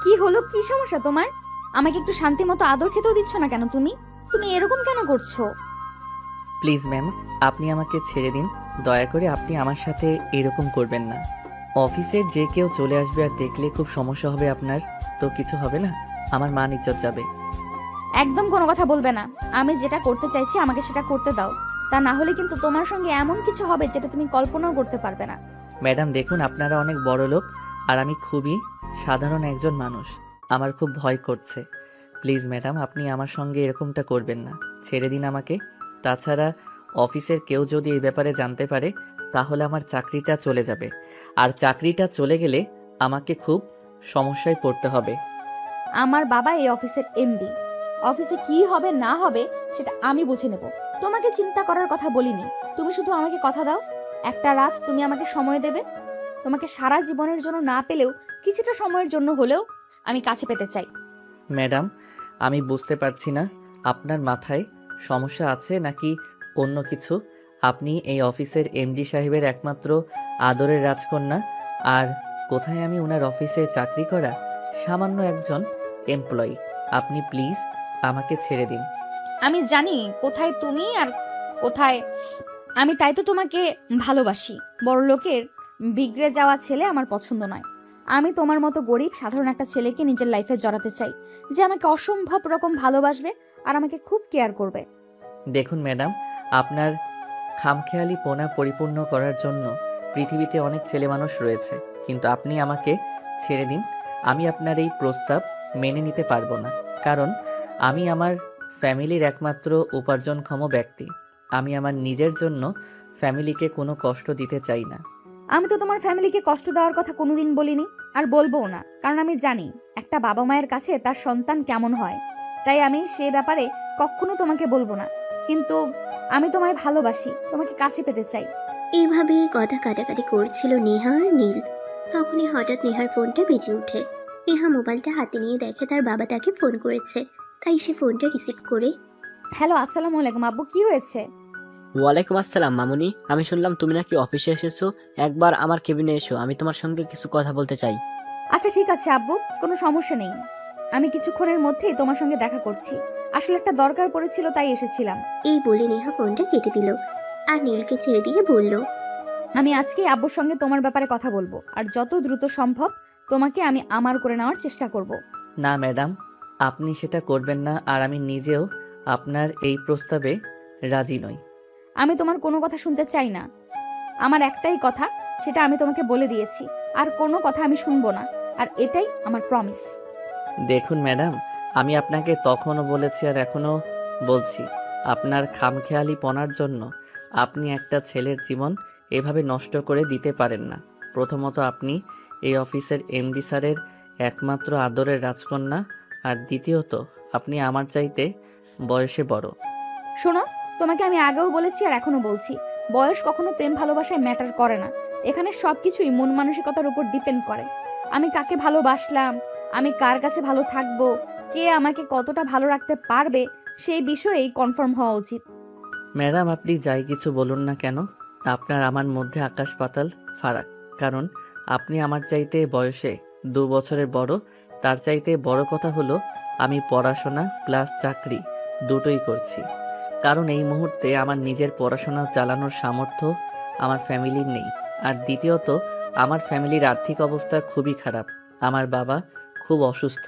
কি হলো, কি সমস্যা তোমার? আমাকে একটু শান্তি মতো আদর খেতেও দিচ্ছ না কেন তুমি? তুমি এরকম কেন করছো? প্লিজ ম্যাম, আপনি আমাকে ছেড়ে দিন। দয়া করে আপনি আমার সাথে এরকম করবেন না। অফিসের যে কেউ চলে আসবে আর দেখলে খুব সমস্যা হবে আপনার। তো কিছু হবে না, আমার মান ইজ্জত যাবে। একদম কোনো কথা বলবে না। আমি যেটা করতে চাইছি আমাকে সেটা করতে দাও। তা না হলে কিন্তু তোমার সঙ্গে এমন কিছু হবে যেটা তুমি কল্পনাও করতে পারবে না। ম্যাডাম দেখুন, আপনারা অনেক বড় লোক আর আমি খুবই সাধারণ একজন মানুষ। আমার খুব ভয় করছে। প্লিজ ম্যাডাম, আপনি আমার সঙ্গে এরকমটা করবেন না। ছেড়ে দিন আমাকে। তাছাড়া অফিসের কেউ যদি এই ব্যাপারে জানতে পারে তাহলে আমার চাকরিটা চলে যাবে, আর চাকরিটা চলে গেলে আমাকে খুব সমস্যায় পড়তে হবে। আমার বাবা এই অফিসের এমডি। অফিসে কি হবে না হবে সেটা আমি বুঝে নেব। তোমাকে চিন্তা করার কথা বলিনি। তুমি শুধু আমাকে কথা দাও, একটা রাত তুমি আমাকে সময় দেবে। তোমাকে সারা জীবনের জন্য না পেলেও কিছুটা সময়ের জন্য হলেও আমি কাছে পেতে চাই। ম্যাডাম, আমি বুঝতে পারছি না আপনার মাথায় সমস্যা আছে নাকি অন্য কিছু। আপনি এই অফিসের এমডি সাহেবের একমাত্র আদরের রাজকন্যা, আর কোথায় আমি ওনার অফিসে চাকরি করা সামান্য একজন এমপ্লয়ি। আপনি প্লিজ আমাকে ছেড়ে দিন। আমি জানি কোথায় তুমি আর কোথায় আমি, তাই তো তোমাকে ভালোবাসি। বড় লোকের বিগড়ে যাওয়া ছেলে আমার পছন্দ নয়। আমি তোমার মতো গরিব সাধারণ একটা ছেলেকে নিজের লাইফে জড়াতে চাই, যে আমাকে অসম্ভব রকম ভালোবাসবে আর আমাকে খুব কেয়ার করবে। দেখুন ম্যাডাম, আপনার খামখেয়ালি পোনা পরিপূর্ণ করার জন্য পৃথিবীতে অনেক ছেলে মানুষ রয়েছে, কিন্তু আপনি আমাকে ছেড়ে দিন। আমি আপনার এই প্রস্তাব মেনে নিতে পারবো না, কারণ আমি আমার ফ্যামিলির একমাত্র উপার্জনক্ষম ব্যক্তি। আমি আমার নিজের জন্য ফ্যামিলিকে কোনো কষ্ট দিতে চাই না। আমি তো তোমার ফ্যামিলিকে কষ্ট দেওয়ার কথা কোনোদিন বলিনি, আর বলবোও না, কারণ আমি জানি একটা বাবা মায়ের কাছে তার সন্তান কেমন হয়। তাই আমি সে ব্যাপারে কখনো তোমাকে বলবো না। কিন্তু আমি তোমায় ভালোবাসি, তোমাকে কাছে পেতে চাই। এইভাবেই কথা কাটাকাটি করছিল নেহা আর নীল। তখনই হঠাৎ নেহার ফোনটা বেজে ওঠে। নেহা মোবাইলটা হাতে নিয়ে দেখে তার বাবা তাকে ফোন করেছে। তাই সে ফোনটা রিসিভ করে, হ্যালো, আসসালামু আলাইকুম আব্বু, কি হয়েছে? ওয়ালাইকুম আসসালাম মামুনি, আমি শুনলাম তুমি নাকি অফিসে এসেছো। একবার আমার কেবিনে এসো, আমি তোমার সঙ্গে কিছু কথা বলতে চাই। আচ্ছা ঠিক আছে আব্বু, কোনো সমস্যা নেই। আমি কিছুক্ষণের মধ্যেই তোমার সঙ্গে দেখা করছি। আসলে একটা দরকার পড়েছিল তাই এসেছিলাম। এই বলে নেহা ফোনটা কেটে দিল আর নীলকে ছেড়ে দিয়ে বলল, আমি আজকেই আব্বুর সঙ্গে তোমার ব্যাপারে কথা বলবো, আর যত দ্রুত সম্ভব তোমাকে আমি আমার করে নেওয়ার চেষ্টা করব। না ম্যাডাম, আপনি সেটা করবেন না, আর আমি নিজেও আপনার এই প্রস্তাবে রাজি নই। আমি তোমার কোনো কথা শুনতে চাই না। আমার একটাই কথা, সেটা আমি তোমাকে বলে দিয়েছি। আর কোনো কথা আমি শুনবো না, আর এটাই আমার প্রমিস। দেখুন ম্যাডাম, আমি আপনাকে তখনও বলেছি আর এখনও বলছি, আপনার খামখেয়ালি পনার জন্য আপনি একটা ছেলের জীবন এভাবে নষ্ট করে দিতে পারেন না। প্রথমত, আপনি এই অফিসের এমডি স্যারের একমাত্র আদরের রাজকন্যা, আর দ্বিতীয়ত আপনি আমার চাইতে বয়সে বড়। শোনো, তোমাকে আমি আগেও বলেছি আর এখনো বলছি, বয়স কখনো প্রেম ভালোবাসায় ম্যাটার করে না। এখানে সবকিছুই মন মানসিকতার উপর ডিপেন্ড করে। আমি কাকে ভালোবাসলাম, আমি কার কাছে ভালো থাকবো, কে আমাকে কতটা ভালো রাখতে পারবে, সেই বিষয়েই কনফার্ম হওয়া উচিত। ম্যাডাম, আপনি যাই কিছু বলুন না কেন, আপনার আমার মধ্যে আকাশ পাতাল ফারাক। কারণ আপনি আমার চাইতে বয়সে 2 বছরের বড়। তার চাইতে বড় কথা হলো, আমি পড়াশোনা প্লাস চাকরি দুটোই করছি। কারণ এই মুহূর্তে আমার নিজের পড়াশোনা চালানোর সামর্থ্য আমার ফ্যামিলির নেই। আর দ্বিতীয়ত, আমার ফ্যামিলির আর্থিক অবস্থা খুবই খারাপ। আমার বাবা খুব অসুস্থ,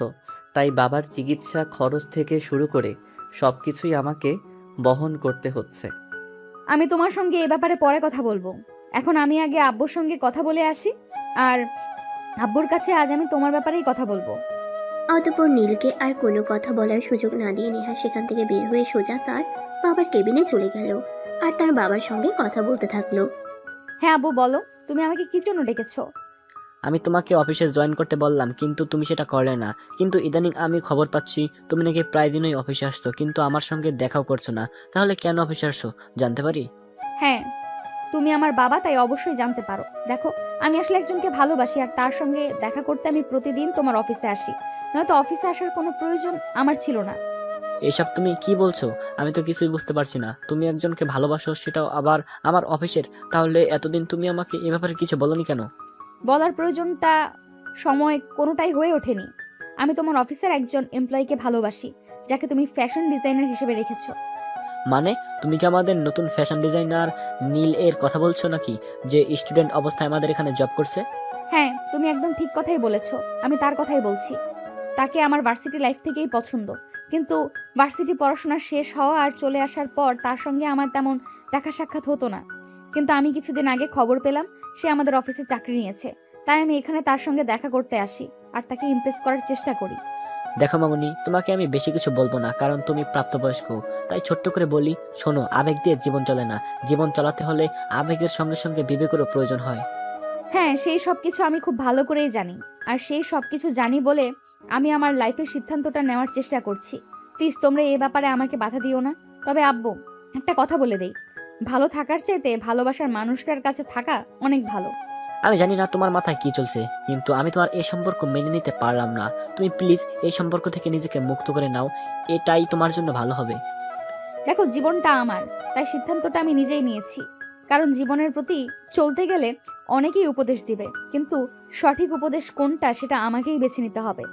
তাই বাবার চিকিৎসা খরচ থেকে শুরু করে সব কিছুই আমাকে বহন করতে হচ্ছে। আমি তোমার সঙ্গে এ ব্যাপারে পরে কথা বলবো। এখন আমি আগে আব্বুর সঙ্গে কথা বলে আসি, আর আব্বুর কাছে আজ আমি তোমার ব্যাপারেই কথা বলবো। অতঃপর নীলকে আর কোনো কথা বলার সুযোগ না দিয়ে নেহা সেখান থেকে বের হয়ে সোজা তার বাবার কেবিনে চলে গেল আর তার বাবার সঙ্গে কথা বলতে থাকলো। হ্যাঁ আব্বু বলো, তুমি আমাকে কি জন্য ডেকেছো? আমি তোমাকে অফিসে জয়েন করতে বললাম, কিন্তু তুমি সেটা করলে না। কিন্তু ইদানিং আমি খবর পাচ্ছি তুমি নাকি প্রায় দিনই অফিসে আসছো, কিন্তু আমার সঙ্গে দেখাও করছো না। তাহলে কেন অফিসে আসছো, জানতে পারি? হ্যাঁ, তুমি আমার বাবা, তাই অবশ্যই জানতে পারো। দেখো, আমি আসলে একজনকে ভালোবাসি, আর তার সঙ্গে দেখা করতে আমি প্রতিদিন তোমার অফিসে আসি। নয়তো অফিসে আসার কোনো প্রয়োজন আমার ছিল না। এসব তুমি কি বলছো? আমি তো কিছুই বুঝতে পারছি না। তুমি একজনকে ভালোবাসো, সেটাও আবার আমার অফিসের। তাহলে এতদিন তুমি আমাকে এ ব্যাপারে কিছু বলনি কেন? বলার প্রয়োজনটা সময় কোনোটাই হয়ে ওঠেনি। আমি তোমার অফিসের একজন এমপ্লয়িকে ভালোবাসি, যাকে তুমি ফ্যাশন ডিজাইনার হিসেবে রেখেছো। মানে তুমি কি আমাদের নতুন ফ্যাশন ডিজাইনার নীল এর কথা বলছো নাকি, যে স্টুডেন্ট অবস্থায় আমাদের এখানে জব করছে? হ্যাঁ, তুমি একদম ঠিক কথাই বলেছো, আমি তার কথাই বলছি। তাকে আমার ভার্সিটি লাইফ থেকেই পছন্দ, কিন্তু ভার্সিটি পড়াশোনা শেষ হওয়া আর চলে আসার পর তার সঙ্গে আমার তেমন দেখা সাক্ষাৎ হতো না। কিন্তু আমি কিছুদিন আগে খবর পেলাম সে আমাদের অফিসে চাকরি নিয়েছে, তাই আমি এখানে তার সঙ্গে দেখা করতে আসি আর তাকে ইমপ্রেস করার চেষ্টা করি। দেখো মামুনি, তোমাকে আমি বেশি কিছু বলবো না, কারণ তুমি প্রাপ্তবয়স্ক। তাই ছোট্ট করে বলি, শোনো, আবেগ দিয়ে জীবন চলে না। জীবন চালাতে হলে আবেগের সঙ্গে সঙ্গে বিবেকেরও প্রয়োজন হয়। হ্যাঁ, সেই সব কিছু আমি খুব ভালো করেই জানি, আর সেই সব কিছু জানি বলে আমি আমার লাইফের সিদ্ধান্তটা নেওয়ার চেষ্টা করছি। প্লিজ তোমরা এ ব্যাপারে আমাকে বাধা দিও না। তবে আব্বু, একটা কথা বলে দেই, ভালো থাকার চাইতে ভালোবাসার মানুষটার কাছে থাকা অনেক ভালো। আমি জানি না তোমার মাথায় কি চলছে, কিন্তু আমি তোমার এই সম্পর্ক মেনে নিতে পারলাম না। তুমি প্লিজ এই সম্পর্ক থেকে নিজেকে মুক্ত করে নাও, এটাই তোমার জন্য ভালো হবে। দেখো, জীবনটা আমার, তাই সিদ্ধান্তটা আমি নিজেই নিয়েছি। কারণ জীবনের প্রতি চলতে গেলে অনেকেই উপদেশ দিবে, কিন্তু সঠিক উপদেশ কোনটা সেটা আমাকেই বেছে নিতে হবে।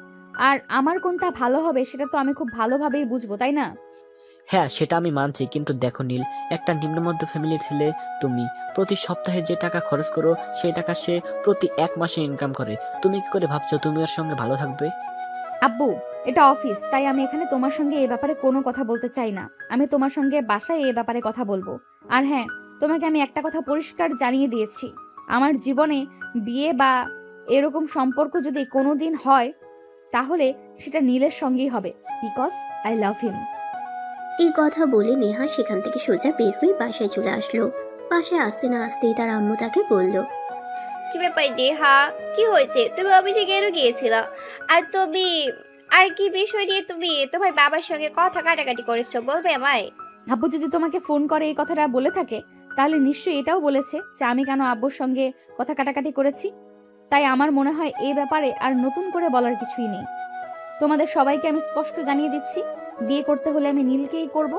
আর আমার কোনটা ভালো হবে সেটা তো আমি খুব ভালোভাবেই বুঝবো, তাই না? হ্যাঁ, সেটা আমি মানছি, কিন্তু দেখো নীল, একটা নিম্নমধ্য ফ্যামিলির ছেলে তুমি। প্রতি সপ্তাহে যে টাকা খরচ করো সেই টাকা সে প্রতি 1 মাসে ইনকাম করে। তুমি কি করে ভাবছো তুমি ওর সঙ্গে ভালো থাকবে? আব্বু, এটা অফিস, তাই আমি এখানে তোমার সঙ্গে এ ব্যাপারে কোনো কথা বলতে চাই না। আমি তোমার সঙ্গে বাসায় এ ব্যাপারে কথা বলবো। আর হ্যাঁ, তোমাকে আমি একটা কথা পরিষ্কার জানিয়ে দিয়েছি, আমার জীবনে বিয়ে বা এরকম সম্পর্ক যদি কোনোদিন হয় তাহলে সেটা নীলের সঙ্গেই হবে, বিকজ আই লাভ হিম। এই কথা বলে নেহা সেখান থেকে সোজা বের হয়ে বাসায় চলে আসলো। বাসায় আসতে না আসতেই তার আম্মু তাকে বলল, কি ব্যাপার নেহা, কি হয়েছে? তুমি অফিসে কেন গিয়েছিলা? আর তুমি আর কি বিষয় নিয়ে তুমি তোমার বাবার সঙ্গে কথা কাটাকাটি করেছো, বলবে আমায়? আব্বু যদি তোমাকে ফোন করে এই কথাটা বলে থাকে, তাহলে নিশ্চয়ই এটাও বলেছে যে আমি কেন আব্বুর সঙ্গে কথা কাটাকাটি করেছি। তাই আমার মনে হয় এই ব্যাপারে আর নতুন করে বলার কিছুই নেই। তোমাদের সবাইকে আমি স্পষ্ট জানিয়ে দিচ্ছি, বিয়ে করতে হলে আমি নীলকেই করব।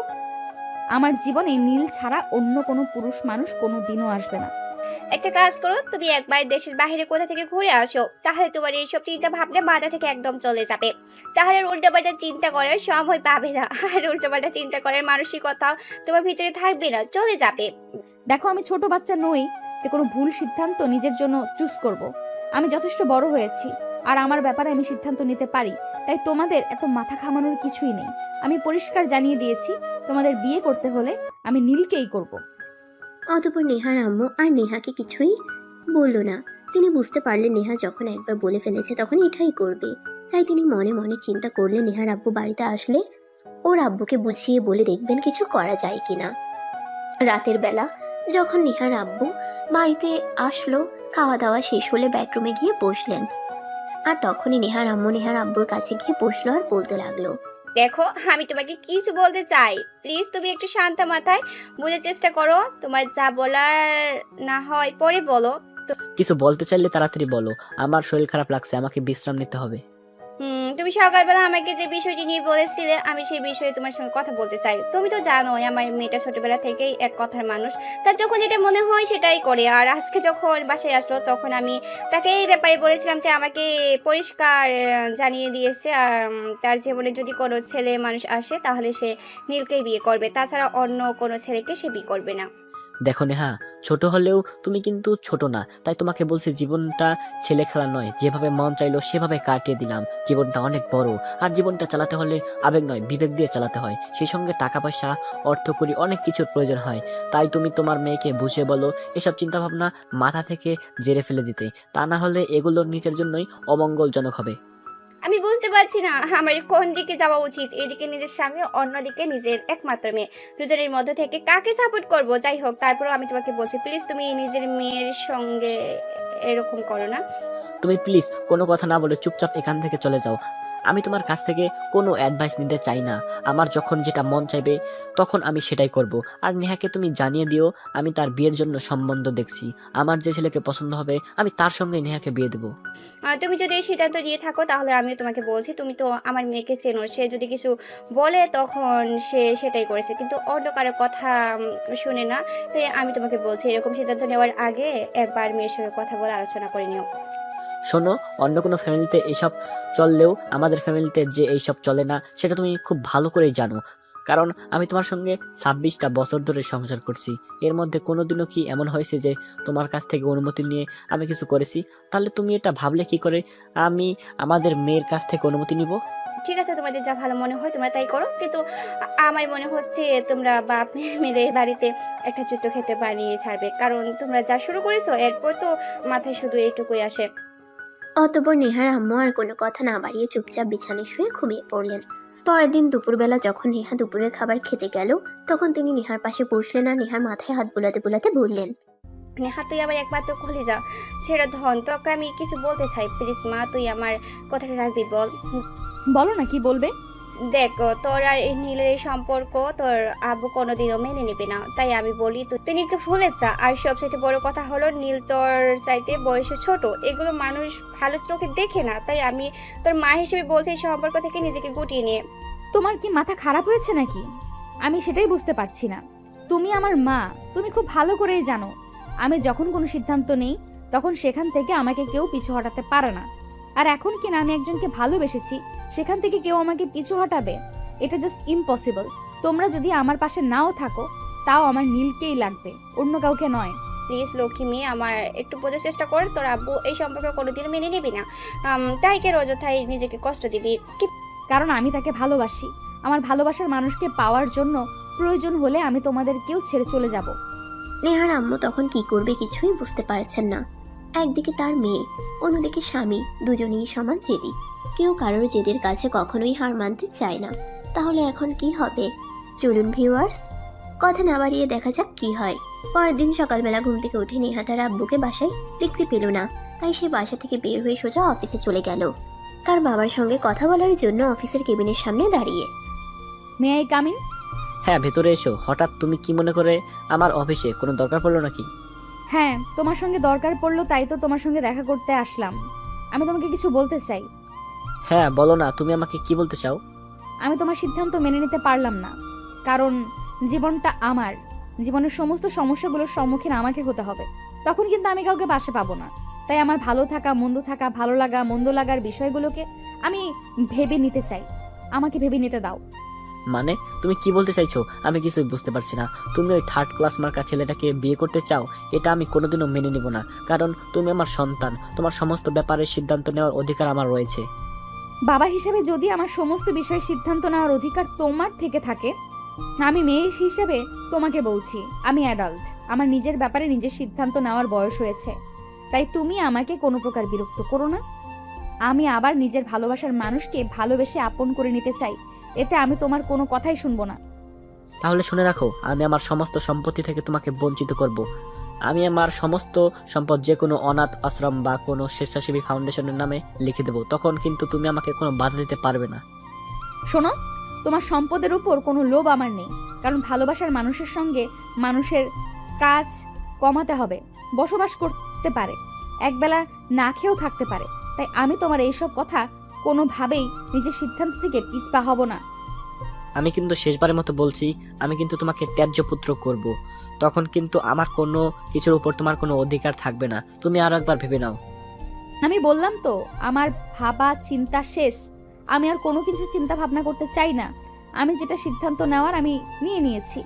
আমার জীবনে নীল ছাড়া অন্য কোনো পুরুষ মানুষ কোনো দিনও আসবে না। একটা কাজ করো, তুমি একবার দেশের বাইরে কোথা থেকে ঘুরে আসো, তাহলে তোমার এইসব চিন্তা ভাবনা মাথা থেকে একদম চলে যাবে। তাহলে আর উল্টাপাল্টা চিন্তা করার সময় পাবে না, আর উল্টাপাল্টা চিন্তা করার মানসিকতা তোমার ভিতরে থাকবে না, চলে যাবে। দেখো, আমি ছোট বাচ্চা নই যে কোনো ভুল সিদ্ধান্ত নিজের জন্য চুজ করব। আমি যথেষ্ট বড় হয়েছি, আর আমার ব্যাপারে আমি সিদ্ধান্ত নিতে পারি। তাই তোমাদের এত মাথা ঘামানোর কিছুই নেই। আমি পরিষ্কার জানিয়ে দিয়েছি, তোমাদের বিয়ে করতে হলে আমি নীলকেই করব। অতঃপর নেহার আম্মু আর নেহাকে কিছুই বলল না। তিনি বুঝতে পারলেন নেহা যখন একবার বলে ফেলেছে তখন এটাই করবে। তাই তিনি মনে মনে চিন্তা করলেন নেহার আব্বু বাড়িতে আসলে ওর আব্বুকে বুঝিয়ে বলে দেখবেন কিছু করা যায় কিনা। রাতের বেলা যখন নেহার আব্বু বাড়িতে আসলো, খাওয়া দাওয়া শেষ হলে বেডরুমে গিয়ে বসলেন। আর তখনই নেহার আম্মু নেহার আব্বুর কাছে গিয়ে বসলো আর বলতে লাগলো, দেখো, আমি তোমাকে কিছু বলতে চাই, প্লিজ তুমি একটু শান্ত মাথায় বোঝার চেষ্টা করো। তোমার যা বলার না হয় পরে বলো। কিছু বলতে চাইলে তাড়াতাড়ি বলো, আমার শরীর খারাপ লাগছে, আমাকে বিশ্রাম নিতে হবে। তুমি সকালবেলা আমাকে যে বিষয়টি নিয়ে বলেছিলে, আমি সেই বিষয়ে তোমার সঙ্গে কথা বলতে চাই। তুমি তো জানোই আমার মেয়েটা ছোটবেলা থেকেই এক কথার মানুষ, তার যখন যেটা মনে হয় সেটাই করে। আর আজকে যখন বাসায় আসলো তখন আমি তাকে এই ব্যাপারে বলেছিলাম যে আমাকে পরিষ্কার জানিয়ে দিয়েছে, আর তার জীবনে যদি কোনো ছেলে মানুষ আসে তাহলে সে নীলকেই বিয়ে করবে, তাছাড়া অন্য কোনো ছেলেকে সে বিয়ে করবে না। দেখো নেহা, ছোট হলেও তুমি কিন্তু ছোট না, তাই তোমাকে বলছি জীবনটা ছেলে খেলা নয়। যেভাবে মন চাইলো সেভাবে কাটিয়ে দিলাম। জীবনটা অনেক বড়, আর জীবনটা চালাতে হলে আবেগ নয় বিবেক দিয়ে চালাতে হয়। সেই সঙ্গে টাকা পয়সা, অর্থকড়ি, অনেক কিছুর প্রয়োজন হয়। তাই তুমি তোমার মেয়েকে বুঝিয়ে বলো এসব চিন্তা ভাবনা মাথা থেকে জেরে ফেলে দিতে, তা না হলে এগুলো নিজের জন্যই অমঙ্গলজনক হবে। আমি বুঝতে পারছি না আমার কোন দিকে যাওয়া উচিত, এদিকে নিজের স্বামী, অন্যদিকে নিজের একমাত্র মেয়ে, দুজনের মধ্যে থেকে কাকে সাপোর্ট করব। যাই হোক, তারপরেও আমি তোমাকে বলছি, প্লিজ তুমি নিজের মেয়ের সঙ্গে এরকম করো না। তুমি প্লিজ কোনো কথা না বলে চুপচাপ এখান থেকে চলে যাও। আমি তোমার কাছ থেকে কোনো অ্যাডভাইস নিতে চাই না। আমার যখন যেটা মন চাইবে তখন আমি সেটাই করব। আর নেহাকে তুমি জানিয়ে দিও আমি তার বিয়ের জন্য সম্বন্ধ দেখছি। আমার যে ছেলেকে পছন্দ হবে আমি তার সঙ্গে নেহাকে বিয়ে দেবো। তুমি যদি এই সিদ্ধান্ত নিয়ে থাকো তাহলে আমিও তোমাকে বলছি, তুমি তো আমার মেয়েকে চেনো, সে যদি কিছু বলে তখন সে সেটাই করেছে, কিন্তু অন্য কারো কথা শুনে না। তাই আমি তোমাকে বলছি, এরকম সিদ্ধান্ত নেওয়ার আগে একবার মেয়ের সঙ্গে কথা বলে আলোচনা করে নিও। শোনো, অন্য কোনো ফ্যামিলিতে এইসব চললেও আমাদের ফ্যামিলিতে যে এইসব চলে না সেটা তুমি খুব ভালো করেই জানো। কারণ আমি তোমার সঙ্গে 26টা বছর ধরে সংসার করছি। এর মধ্যে কোনোদিনও কি এমন হয়েছে যে তোমার কাছ থেকে অনুমতি নিয়ে আমি কিছু করেছি? তাহলে তুমি এটা ভাবলে কি করে আমি আমাদের মেয়ের কাছ থেকে অনুমতি নিব? ঠিক আছে, তোমাদের যা ভালো মনে হয় তোমরা তাই করো, কিন্তু আমার মনে হচ্ছে তোমরা বাপ মেয়ে মিলে বাড়িতে একটা যুদ্ধ খেতে বানিয়ে ছাড়বে। কারণ তোমরা যা শুরু করেছো এরপর তো মাথায় শুধু এইটুকুই আসে। অতঃপর নেহার আম্মু আর কোনো কথা না বাড়িয়ে চুপচাপ বিছানায় শুয়ে ঘুমিয়ে পড়লেন। পরের দিন দুপুরবেলা যখন নেহা দুপুরের খাবার খেতে গেল, তখন তিনি নেহার পাশে বসলেন আর নেহার মাথায় হাত বুলাতে বুলাতে বললেন, নেহা, তুই আমার একমাত্র কলিজা, ছেড়ে ধন, তোকে আমি কিছু বলতে চাই। প্লিজ মা, তুই আমার কথাটা রাখবি, বল। বলো না কি বলবে। দেখ, তোর আর এই নীলের এই সম্পর্ক তোর আব্বু কোনোদিনও মেনে নেবে না, তাই আমি বলি তুই নীলকে ভুলে যা। আর সবচেয়ে বড় কথা হলো, নীল তোর চাইতে বয়সে ছোট, এগুলো মানুষ ভালো চোখে দেখে না। তাই আমি তোর মা হিসেবে বলছি এই সম্পর্ক থেকে নিজেকে গুটিয়ে নিয়ে। তোমার কি মাথা খারাপ হয়েছে নাকি? আমি সেটাই বুঝতে পারছি না। তুমি আমার মা, তুমি খুব ভালো করেই জানো আমি যখন কোনো সিদ্ধান্ত নেই তখন সেখান থেকে আমাকে কেউ পিছু হটাতে পারে না। আর এখন কিনা আমি একজনকে ভালোবেসেছি, সেখান থেকে কেউ আমাকে পিছু হটাবে? এটা জাস্ট ইম্পসিবল। তোমরা যদি আমার পাশে নাও থাকো, তাও আমার নীলকেই লাগবে, অন্য কাউকে নয়। প্লিজ লক্ষ্মী মেয়ে, আমার একটু বোঝার চেষ্টা কর। তোর আব্বু এই সম্পর্ক কোনোদিনও মেনে নিবি না, তাই কে অযথাই নিজেকে কষ্ট দিবি। কারণ আমি তাকে ভালোবাসি। আমার ভালোবাসার মানুষকে পাওয়ার জন্য প্রয়োজন হলে আমি তোমাদের কেউ ছেড়ে চলে যাব। নেহার আম্মু তখন কি করবে কিছুই বুঝতে পারছেন না। একদিকে তার মেয়ে, অন্যদিকে স্বামী, দুজনেই সমান জেদি। কেউ কারোর জেদের কাছে কখনোই হার মানতে চায় না। তাহলে এখন কি হবে? চলুন ভিউয়ার্স, কথা না বাড়িয়ে দেখা যাক কি হয়। পরের দিন সকালবেলা ঘুম থেকে উঠে নেহা তার আব্বুকে বাসায় দেখতে পেল না, তাই সে বাসা থেকে বের হয়ে সোজা অফিসে চলে গেল, তার বাবার সঙ্গে কথা বলার জন্য অফিসের কেবিনের সামনে দাঁড়িয়ে। May I come in? হ্যাঁ, ভেতরে এসো। হঠাৎ তুমি কি মনে করে আমার অফিসে? কোনো দরকার পড়লো নাকি? হ্যাঁ, তোমার সঙ্গে দরকার পড়লো, তাই তো তোমার সঙ্গে দেখা করতে আসলাম। আমি তোমাকে কিছু বলতে চাই। হ্যাঁ বলো না, তুমি আমাকে কি বলতে চাও? আমি তোমার সিদ্ধান্ত মেনে নিতে পারলাম না, কারণ জীবনটা আমার। জীবনের সমস্ত সমস্যাগুলোর সম্মুখীন আমাকে হতে হবে, তখন কিন্তু আমি কাউকে পাশে পাবো না। তাই আমার ভালো থাকা, মন্দ থাকা, ভালো লাগা, মন্দ লাগার বিষয়গুলোকে আমি ভেবে নিতে চাই। আমাকে ভেবে নিতে দাও। মানে তুমি কি বলতে চাইছো? আমি কিছুই বুঝতে পারছি না। তুমি ওই 3rd ক্লাস মার্কা ছেলেটাকে বিয়ে করতে চাও? এটা আমি কোনোদিনও মেনে নিব না, কারণ তুমি আমার সন্তান। তোমার সমস্ত ব্যাপারে সিদ্ধান্ত নেওয়ার অধিকার আমার রয়েছে। বাবা হিসেবে যদি আমার সমস্ত বিষয়ে সিদ্ধান্ত নেওয়ার অধিকার তোমার থেকে থাকে, আমি মেয়ে হিসেবে তোমাকে বলছি আমি অ্যাডাল্ট। আমার নিজের ব্যাপারে নিজের সিদ্ধান্ত নেওয়ার বয়স হয়েছে। তাই তুমি আমাকে কোনো প্রকার বিরক্ত করো না। আমি আবার নিজের ভালোবাসার মানুষকে ভালোবেসে আপন করে নিতে চাই। এতে আমি তোমার কোনো কথাই শুনবো না। তাহলে শুনে রাখো, আমি আমার সমস্ত সম্পত্তি থেকে তোমাকে বঞ্চিত করব। আমি আমার সমস্ত সম্পদ যে কোনো অনাথ আশ্রম বা কোনো স্বেচ্ছাসেবী ফাউন্ডেশনের নামে লিখে দেবো। তখন কিন্তু তুমি আমাকে কোনো বাধা দিতে পারবে না। শোনো, তোমার সম্পদের উপর কোনো লোভ আমার নেই, কারণ ভালোবাসার মানুষের সঙ্গে মানুষের কাজ কমাতে হবে। বসবাস করতে পারে, একবেলা না খেয়েও থাকতে পারে। তাই আমি তোমার এইসব কথা কোনোভাবেই নিজের সিদ্ধান্ত থেকে পিছপা হব না। আমি কিন্তু শেষবারের মতো বলছি, আমি কিন্তু তোমাকে ত্যায্য পুত্র করব। তখন কিন্তু আমার কোনো কিছুর উপর তোমার কোনো অধিকার থাকবে না। তুমি আরো একবার ভেবে নাও। আমি বললাম তো, আমার ভাবা চিন্তা শেষ। আমি আর কোনো কিছু চিন্তা ভাবনা করতে চাই না। আমি যেটা সিদ্ধান্ত নেওয়ার আমি নিয়ে নিয়েছি।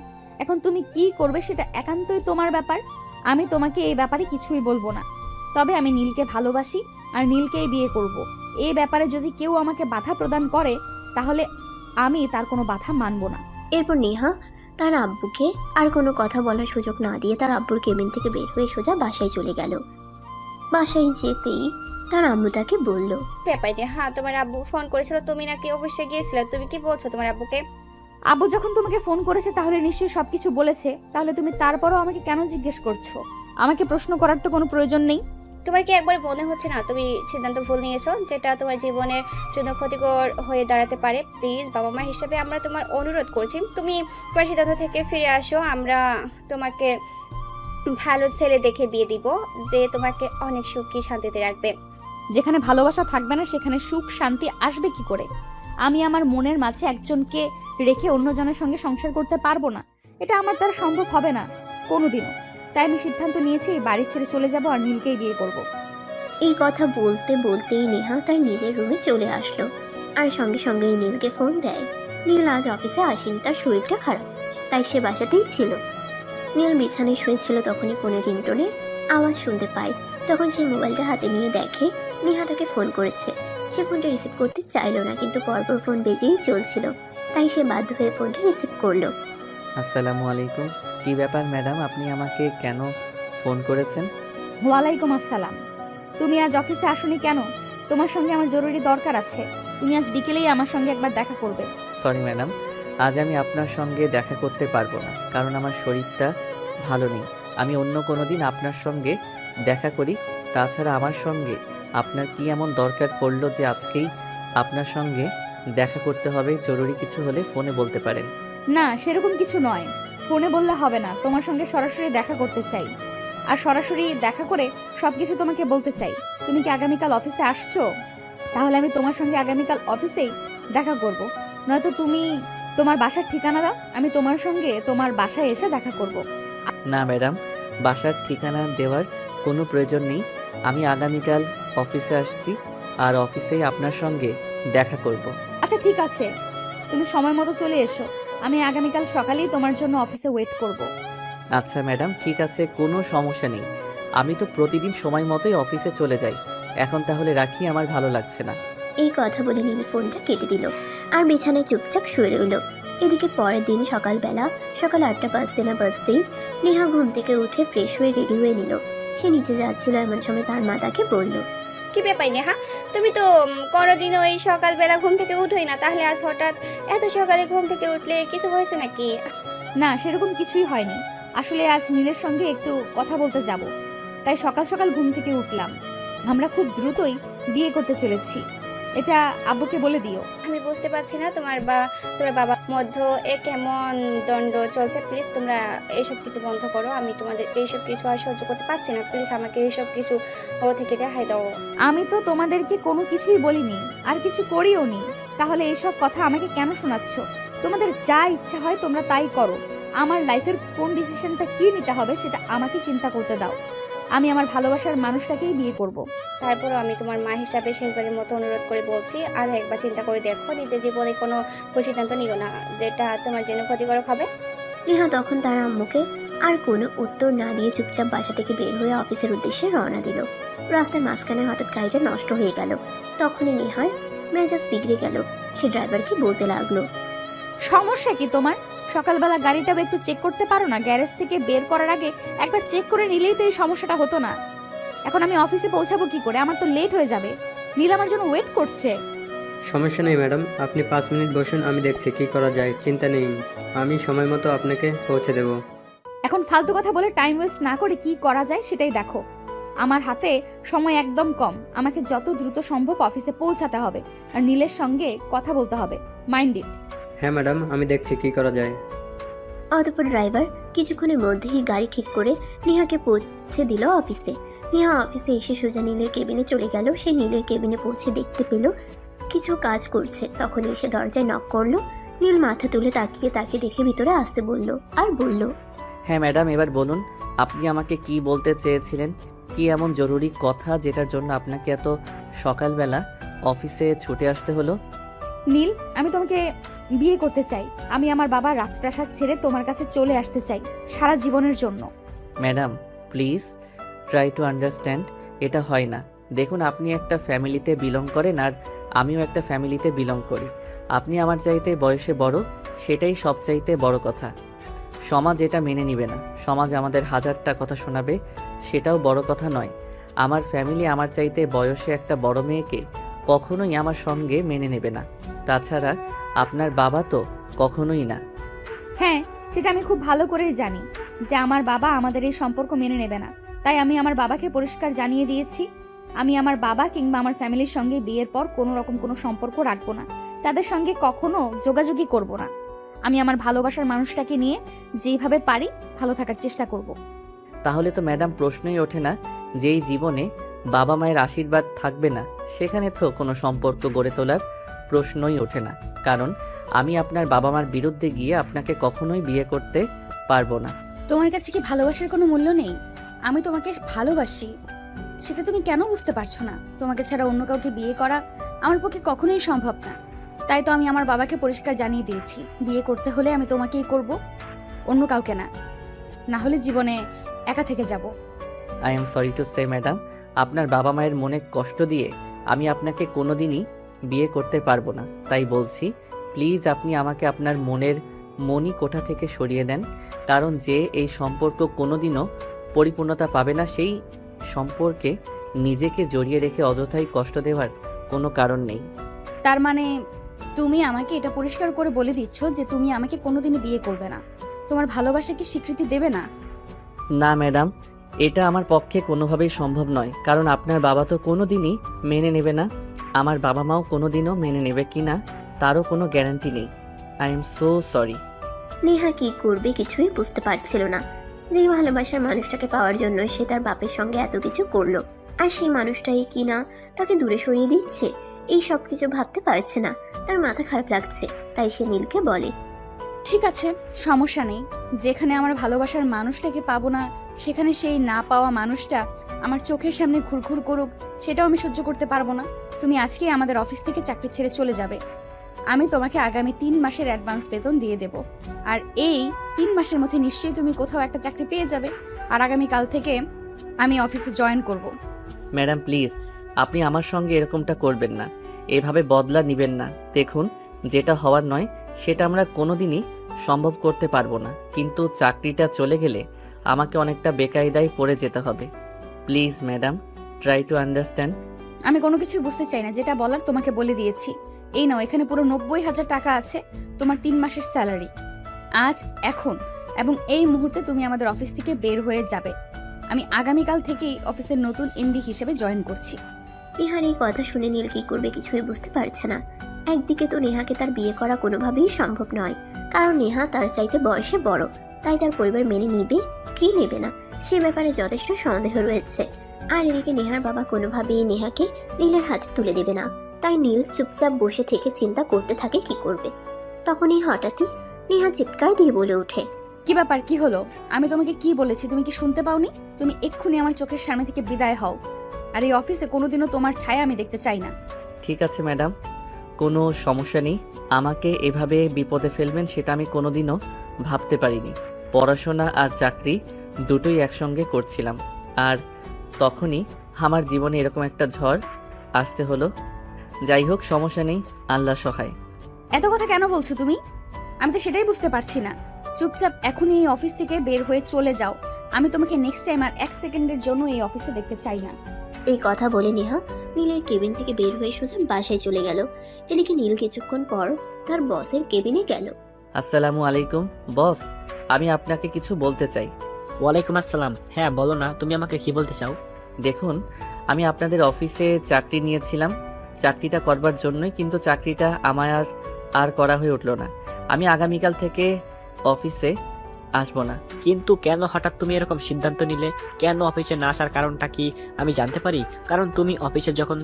এখন তুমি কি করবে সেটা একান্তই তোমার ব্যাপার। আমি তোমাকে এই ব্যাপারে কিছুই বলবো না। তবে আমি নীলকে ভালোবাসি আর নীলকেই বিয়ে করব। এই ব্যাপারে যদি কেউ আমাকে বাধা প্রদান করে, তাহলে আমি তার কোনো বাধা মানব না। এরপর নেহা তার আব্বুকে আর কোনো কথা বলার সুযোগ না দিয়ে তার আব্বুর কেবিন থেকে বের হয়ে সোজা বাসায় চলে গেল। বাসায় যেতেই তার আম্মু তাকে বলল, ব্যাপার নেই। হ্যাঁ, তোমার আব্বু ফোন করেছিল, তুমি নাকি অফিসে গিয়েছিলে। তুমি কি বলছো তোমার আব্বুকে? আব্বু যখন তোমাকে ফোন করেছে তাহলে নিশ্চয়ই সবকিছু বলেছে। তাহলে তুমি তারপরও আমাকে কেন জিজ্ঞেস করছো? আমাকে প্রশ্ন করার তো কোনো প্রয়োজন নেই। তোমার কি একবার মনে হচ্ছে না তুমি সিদ্ধান্ত ভুল নিয়েছো, যেটা তোমার জীবনের জন্য ক্ষতিকর হয়ে দাঁড়াতে পারে? প্লিজ বাবা মা হিসেবে আমরা তোমার অনুরোধ করছি, তুমি তোমার সিদ্ধান্ত থেকে ফিরে আসো। আমরা তোমাকে ভালো ছেলে দেখে বিয়ে দিব, যে তোমাকে অনেক সুখী শান্তিতে রাখবে। যেখানে ভালোবাসা থাকবে না সেখানে সুখ শান্তি আসবে কি করে? আমি আমার মনের মাঝে একজনকে রেখে অন্যজনের সঙ্গে সংসার করতে পারবো না। এটা আমার দ্বারা সম্ভব হবে না কোনোদিনও। তাই আমি সিদ্ধান্ত নিয়েছি এই বাড়ি ছেড়ে চলে যাব আর নীলকেই বিয়ে করব। এই কথা বলতে বলতেই নেহা তার নিজের রুমে চলে আসলো আর সঙ্গে সঙ্গেই নীলকে ফোন দেয়। নীল আজ অফিসে আসেনি, তার শরীরটা খারাপ, তাই সে বাসাতেই ছিল। নীল বিছানায় শুয়েছিল, তখনই ফোনের রিংটোনের আওয়াজ শুনতে পায়। তখন সে মোবাইলটা হাতে নিয়ে দেখে নেহা তাকে ফোন করেছে। সে ফোনটা রিসিভ করতে চাইলো না, কিন্তু পরপর ফোন বেজেই চলছিল, তাই সে বাধ্য হয়ে ফোনটা রিসিভ করলো। আসসালামু আলাইকুম। কি ব্যাপার ম্যাডাম, আপনি আমাকে কেন ফোন করেছেন? ওয়ালাইকুম আসসালাম। তুমি আজ অফিসে আসোনি কেন? তোমার সঙ্গে আমার জরুরি দরকার আছে। তুমি আজ বিকেলেই আমার সঙ্গে একবার দেখা করবে। সরি ম্যাডাম, আজ আমি আপনার সঙ্গে দেখা করতে পারবো না, কারণ আমার শরীরটা ভালো নেই। আমি অন্য কোনো দিন আপনার সঙ্গে দেখা করি। তাছাড়া আমার সঙ্গে আপনার কি এমন দরকার পড়লো যে আজকেই আপনার সঙ্গে দেখা করতে হবে? জরুরি কিছু হলে ফোনে বলতে পারেন। না, সেরকম কিছু নয়। ফোনে বললে হবে না, তোমার সঙ্গে সরাসরি দেখা করতে চাই। আর সরাসরি দেখা করে সবকিছু তোমাকে বলতে চাই। তুমি কি আগামীকাল অফিসে আসছো? তাহলে আমি তোমার সঙ্গে আগামীকাল অফিসেই দেখা করব। নয়তো তুমি তোমার বাসার ঠিকানা দাও, আমি তোমার সঙ্গে তোমার বাসায় এসে দেখা করব। না ম্যাডাম, বাসার ঠিকানা দেওয়ার কোনো প্রয়োজন নেই। আমি আগামীকাল অফিসে আসছি, আর অফিসেই আপনার সঙ্গে দেখা করব। আচ্ছা ঠিক আছে, তুমি সময় মতো চলে এসো। আমি আগামীকাল সকালেই তোমার জন্য অফিসে ওয়েট করব। আচ্ছা ম্যাডাম, ঠিক আছে, কোনো সমস্যা নেই। আমি তো প্রতিদিন সময় মতোই অফিসে চলে যাই। এখন তাহলে রাখি, আমার ভালো লাগছে না। এই কথা বলে নীল ফোনটা কেটে দিল আর বিছানায় চুপচাপ শুয়ে রইল। এদিকে পরের দিন সকালবেলা সকাল 8টা বাজতে না বাজতেই নেহা ঘুম থেকে উঠে ফ্রেশ হয়ে রেডি হয়ে নিল। সে নিচে যাচ্ছিল, এমন সময় তার মা তাকে বলল, কি ব্যাপার নেহা, তুমি তো কোনোদিনও এই সকালবেলা ঘুম থেকে উঠোই না, তাহলে আজ হঠাৎ এত সকালে ঘুম থেকে উঠলে কিছু হয়েছে নাকি? না, সেরকম কিছুই হয়নি। আসলে আজ নীলের সঙ্গে একটু কথা বলতে যাব, তাই সকাল সকাল ঘুম থেকে উঠলাম। আমরা খুব দ্রুতই বিয়ে করতে চলেছি, এটা আব্বুকে বলে দিও। আমি বুঝতে পারছি না তোমার বাবার মধ্যে কেমন দ্বন্দ্ব চলছে। প্লিজ তোমরা এইসব কিছু বন্ধ করো। আমি তোমাদের এইসব কিছু আর সহ্য করতে পারছি না। প্লিজ আমাকে এইসব কিছু থেকে রেহাই দাও। আমি তো তোমাদেরকে কোনো কিছুই বলিনি, আর কিছু করিও নি। তাহলে এইসব কথা আমাকে কেন শোনাচ্ছ? তোমাদের যা ইচ্ছা হয় তোমরা তাই করো। আমার লাইফের কোন ডিসিশনটা কি নিতে হবে সেটা আমাকে চিন্তা করতে দাও। আমি আমার ভালোবাসার মানুষটাকেই বিয়ে করব। তারপরও আমি তোমার মা হিসাবে শেষবারের মতো অনুরোধ করে বলছি, আর একবার চিন্তা করে দেখো, নিজের জীবনে কোনো সিদ্ধান্ত নিও না যেটা তোমার জন্য ক্ষতিকারক হবে। নেহা তখন তার আম্মুকে আর কোনো উত্তর না দিয়ে চুপচাপ বাসা থেকে বের হয়ে অফিসের উদ্দেশ্যে রওনা দিল। রাস্তার মাঝখানে হঠাৎ গাড়িটা নষ্ট হয়ে গেল। তখনই নেহার মেজাজ বিগড়ে গেল। সে ড্রাইভারকে বলতে লাগলো, সমস্যা কি তোমার? সকালবেলা গাড়িটাও একটু চেক করতে পারো না? গ্যারেজ থেকে বের করার আগে একবার চেক করে নিলেই তো এই সমস্যাটা হতো না। এখন আমি অফিসে পৌঁছাবো কি করে? আমার তো লেট হয়ে যাবে। নীল আমার জন্য ওয়েট করছে। সমস্যা নেই ম্যাডাম, আপনি 5 মিনিট বসুন, আমি দেখছি কি করা যায়। চিন্তা নেই, আমি সময় মতো আপনাকে পৌঁছে দেব। এখন ফালতু কথা বলে টাইম ওয়েস্ট না করে কি করা যায় সেটাই দেখো। আমার হাতে সময় একদম কম। আমাকে যত দ্রুত সম্ভব অফিসে পৌঁছাতে হবে, আর নীলের সঙ্গে কথা বলতে হবে। Mind it. হ্যাঁ ম্যাডাম, আমি দেখছি কি করা যায়। অতঃপর ড্রাইভার কিছুক্ষণের মধ্যেই গাড়ি ঠিক করে নেহাকে পৌঁছে দিল অফিসে। নেহা অফিসে এসে সোজা নীলের কেবিনে চলে গেল। সে নীলের কেবিনে পৌঁছে দেখতে পেল কিছু কাজ করছে। তখন এসে দরজায় নক করলো। নীল মাথা তুলে তাকিয়ে তাকে দেখে ভিতরে আসতে বলল আর বলল, হ্যাঁ ম্যাডাম, এবার বলুন আপনি আমাকে কি বলতে চেয়েছিলেন? কি এমন জরুরি কথা যেটার জন্য আপনাকে এত সকালবেলা অফিসে ছুটে আসতে হলো? নীল, আমি তোমাকে বিয়ে করতে চাই। আমি আমার বাবার রাজপ্রাসাদ ছেড়ে তোমার কাছে চলে আসতে চাই সারা জীবনের জন্য। Madam please try to understand, এটা হয় না। দেখুন, আপনি একটা ফ্যামিলিতে বিলং করেন, আর আমিও একটা ফ্যামিলিতে বিলং করি। আপনি আমার চাইতে বয়সে বড়, সেটাই সবচাইতে বড় কথা। সমাজ এটা মেনে নিবে না। সমাজ আমাদের হাজারটা কথা শোনাবে, সেটাও বড় কথা নয়। আমার ফ্যামিলি আমার চাইতে বয়সে একটা বড় মেয়েকে কখনোই আমার সঙ্গে মেনে নেবে না। তাছাড়া আপনার বাবা তো কখনোই না। হ্যাঁ, সেটা আমি খুব ভালো করেই জানি যে আমার বাবা আমাদের এই সম্পর্ক মেনে নেবে না। তাই আমি আমার বাবাকে পরিষ্কার জানিয়ে দিয়েছি, আমি আমার বাবা কিংবা আমার ফ্যামিলির সঙ্গে বিয়ের পর কোনো রকম কোনো সম্পর্ক রাখবো না। তাদের সঙ্গে কখনো যোগাযোগই করব না। আমি আমার ভালোবাসার মানুষটাকে নিয়ে যেইভাবে পারি ভালো থাকার চেষ্টা করব। তাহলে তো ম্যাডাম প্রশ্নই ওঠে না, যেই জীবনে বাবা মায়ের আশীর্বাদ থাকবে না সেখানে তো কোনো সম্পর্ক গড়ে তোলার প্রশ্নই ওঠে না। কারণ আমি আপনার বাবা মার বিরুদ্ধে গিয়ে আপনাকে কখনোই বিয়ে করতে পারবো না। তোমার কাছে কি ভালোবাসার কোনো মূল্য নেই? আমি তোমাকে ভালোবাসি। সেটা তুমি কেন বুঝতে পারছো না? তোমাকে ছাড়া অন্য কাউকে বিয়ে করা আমার পক্ষে কখনোই সম্ভব না। তাই তো আমি আমার বাবাকে পরিষ্কার জানিয়ে দিয়েছি, বিয়ে করতে হলে আমি তোমাকেই করব, অন্য কাউকে না। না হলে জীবনে একা থেকে যাব। I am sorry to say madam, আপনার বাবা মায়ের মনে কষ্ট দিয়ে আমি আপনাকে কোনোদিনই বিয়ে করতে পারবো না। তাই বলছি, প্লিজ আপনি আমাকে আপনার মনের মনি কোঠা থেকে সরিয়ে দেন। কারণ যে এই সম্পর্ক কোনোদিনও পরিপূর্ণতা পাবে না, সেই সম্পর্কে নিজেকে জড়িয়ে রেখে অযথাই কষ্ট দেওয়ার কোনো কারণ নেই। তার মানে তুমি আমাকে এটা পরিষ্কার করে বলে দিচ্ছ যে তুমি আমাকে কোনোদিনই বিয়ে করবে না, তোমার ভালোবাসাকে স্বীকৃতি দেবে না? না ম্যাডাম, এটা আমার পক্ষে কোনোভাবেই সম্ভব নয়। কারণ আপনার বাবা তো কোনোদিনই মেনে নেবে না, আমার বাবা মাও কোনোদিনও মেনে নেবে কি না তারও কোনো গ্যারান্টি নেই। I am so sorry. Neha কি করবে কিছুই বুঝতে পারছিল না। যেই ভালোবাসার মানুষটাকে পাওয়ার জন্য সে তার বাপের সঙ্গে এত কিছু করলো, আর সেই মানুষটাই কি না তাকে দূরে সরিয়ে দিচ্ছে, এই সব কিছু ভাবতে পারছে না। তার মাথা খারাপ লাগছে, তাই সে নীলকে বলে, ঠিক আছে, সমস্যা নেই। যেখানে আমার ভালোবাসার মানুষটাকে পাবো না, সেখানে সেই না পাওয়া মানুষটা আমার চোখের সামনে ঘুরঘুর করুক, সেটাও আমি সহ্য করতে পারবো না। তুমি আজকেই আমাদের অফিস থেকে চাকরি ছেড়ে চলে যাবে। আমি তোমাকে আগামী 3 মাসের অ্যাডভান্স বেতন দিয়ে দেব। আর এই 3 মাসের মধ্যে নিশ্চয়ই তুমি কোথাও একটা চাকরি পেয়ে যাবে। আর আগামী কাল থেকে আমি অফিসে জয়েন করব। ম্যাডাম প্লিজ, আপনি আমার সঙ্গে এরকমটা করবেন না, এভাবে বদলা নেবেন না। দেখুন, যেটা হওয়ার নয় সেটা আমরা কোনোদিনই সম্ভব করতে পারবো না, কিন্তু চাকরিটা চলে গেলে আমাকে অনেকটা বেকায়দায় পড়ে যেতে হবে। Please madam, try to understand. আমি কোনো কিছু বুঝতে চাই না, যেটা বলার তোমাকে বলে দিয়েছি। এই নাও, এখানে পুরো 90,000 টাকা আছে, তোমার 3 মাসের স্যালারি। আজ, এখন এবং এই মুহূর্তে তুমি আমাদের অফিস থেকে বের হয়ে যাবে। আমি আগামীকাল থেকেই অফিসের নতুন এমডি হিসেবে জয়েন করছি। নেহার এই কথা শুনে নীল কি করবে কিছুই বুঝতে পারছে না। একদিকে তো নেহাকে তার বিয়ে করা কোনোভাবেই সম্ভব নয়, কারণ নেহা তার চাইতে বয়সে বড়, তাই তার পরিবার মেনে নিবে কি নেবে না সে ব্যাপারে যথেষ্ট সন্দেহ রয়েছে। আর এদিকে নেহার বাবা কোনোভাবেই নেহাকে নীলের হাতে তুলে দেবে না, তাই নীল চুপচাপ বসে থেকে চিন্তা করতে থাকে কি করবে। তখনই হঠাৎই নেহা চিৎকার দিয়ে বলে ওঠে, কি ব্যাপার, কি হলো? আমি তোমাকে কি বলেছি তুমি কি শুনতে পাওনি? তুমি এক্ষুনি আমার চোখের সামনে থেকে বিদায় হও। আর এই অফিসে কোনোদিনও তোমার ছায়া আমি দেখতে চাই না। ঠিক আছে ম্যাডাম, কোনো সমস্যা নেই। আমাকে এভাবে বিপদে ফেলবেন সেটা আমি কোনোদিনও ভাবতে পারিনি। পড়াশোনা আর চাকরি দুটোই একসঙ্গে করছিলাম, আর তখনই আমার জীবনে এরকম একটা ঝড় আসতে হলো। যাই হোক, সমস্যা নেই, আল্লাহ সহায়। এত কথা কেন বলছো তুমি? আমি তো সেটাই বুঝতে পারছি না। চুপচাপ এখনই এই অফিস থেকে বের হয়ে চলে যাও। আমি তোমাকে নেক্সট টাইম আর 1 সেকেন্ডের জন্য এই অফিসে দেখতে চাই না। এই কথা বলে নেহা নীলের কেবিন থেকে বের হয়ে সোজা বাসায় চলে গেল। এদিকে নীল কিছুক্ষণ পর তার বসের কেবিনে গেল। আসসালামু আলাইকুম বস, আমি আপনাকে কিছু বলতে চাই। ওয়ালাইকুম আসসালাম। হ্যাঁ বলো না, তুমি আমাকে কি বলতে চাও? দেখুন, আমি আপনাদের অফিসে চাকরি নিয়েছিলাম চাকরিটা করবার জন্যই, কিন্তু চাকরিটা আমার আর করা হয়ে উঠলো না। আমি আগামীকাল থেকে অফিসে আসবো না। কিন্তু কেন হঠাৎ তুমি এরকম সিদ্ধান্ত নিলে? কেন অফিসে না আসার কারণটা কি আমি জানতে পারি? কারণ তুমি অফিসে যখন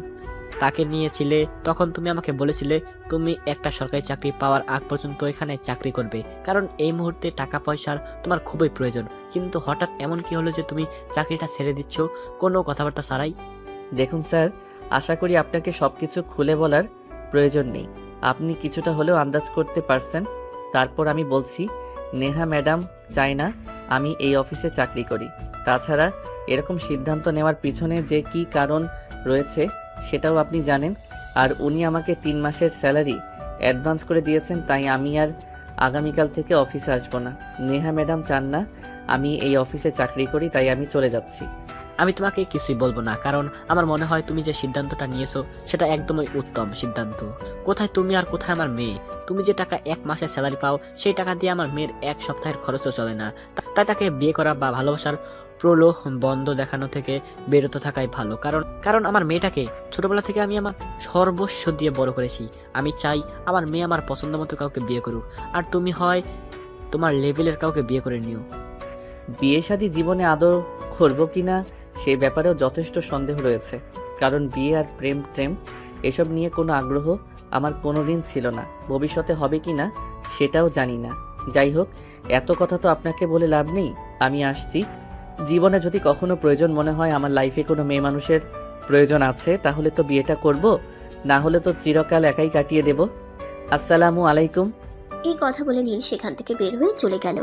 তাকে নিয়েছিলে তখন তুমি আমাকে বলেছিলে তুমি একটা সরকারি চাকরি পাওয়ার আগ পর্যন্ত এখানে চাকরি করবে, কারণ এই মুহূর্তে টাকা পয়সার তোমার খুবই প্রয়োজন। কিন্তু হঠাৎ এমন কি হলো যে তুমি চাকরিটা ছেড়ে দিচ্ছ কোনো কথাবার্তা ছাড়াই? দেখুন স্যার, আশা করি আপনাকে সবকিছু খুলে বলার প্রয়োজন নেই। আপনি কিছুটা হলেও আন্দাজ করতে পারছেন। তারপর আমি বলছি, নেহা ম্যাডাম চায় না আমি এই অফিসে চাকরি করি। তাছাড়া এরকম সিদ্ধান্ত নেওয়ার পিছনে যে কি কারণ রয়েছে সেটাও আপনি জানেন। আর উনি আমাকে 3 মাসের স্যালারি অ্যাডভান্স করে দিয়েছেন, তাই আমি আর আগামীকাল থেকে অফিসে আসবো না। নেহা ম্যাডাম চান না আমি এই অফিসে চাকরি করি, তাই আমি চলে যাচ্ছি। আমি তোমাকে কিছুই বলবো না, কারণ আমার মনে হয় তুমি যে সিদ্ধান্তটা নিয়েছো সেটা একদমই উত্তম সিদ্ধান্ত। কোথায় তুমি আর কোথায় আমার মেয়ে? তুমি যে টাকা 1 মাসের স্যালারি পাও সেই টাকা দিয়ে আমার মেয়ের 1 সপ্তাহের খরচও চলে না। তাই তাকে বিয়ে করা বা ভালোবাসার প্রলোভ বন্ধ দেখানো থেকে বিরত থাকাই ভালো। কারণ আমার মেয়েটাকে ছোটবেলা থেকে আমি আমার সর্বস্ব দিয়ে বড় করেছি। আমি চাই আমার মেয়ে আমার পছন্দ মতো কাউকে বিয়ে করুক, আর তুমি হয় তোমার লেভেলের কাউকে বিয়ে করে নিও। বিয়ে শাদী জীবনে আদৌ করবো কিনা সে ব্যাপারেও যথেষ্ট সন্দেহ রয়েছে, কারণ বিয়ে আর প্রেম এসব নিয়ে কোনো আগ্রহ আমার কোনোদিন ছিল না। ভবিষ্যতে হবে কিনা সেটাও জানি না। যাই হোক, এত কথা তো আপনাকে বলে লাভ নেই। আমি আসছি, জীবনে যদি কখনো প্রয়োজন মনে হয় আমার লাইফে কোনো মেয়ে মানুষের প্রয়োজন আছে, তাহলে তো বিয়েটা করব, না হলে তো চিরকাল একাই কাটিয়ে দেব। আসসালামু আলাইকুম। এই কথা বলে নীল সেখান থেকে বের হয়ে চলে গেল।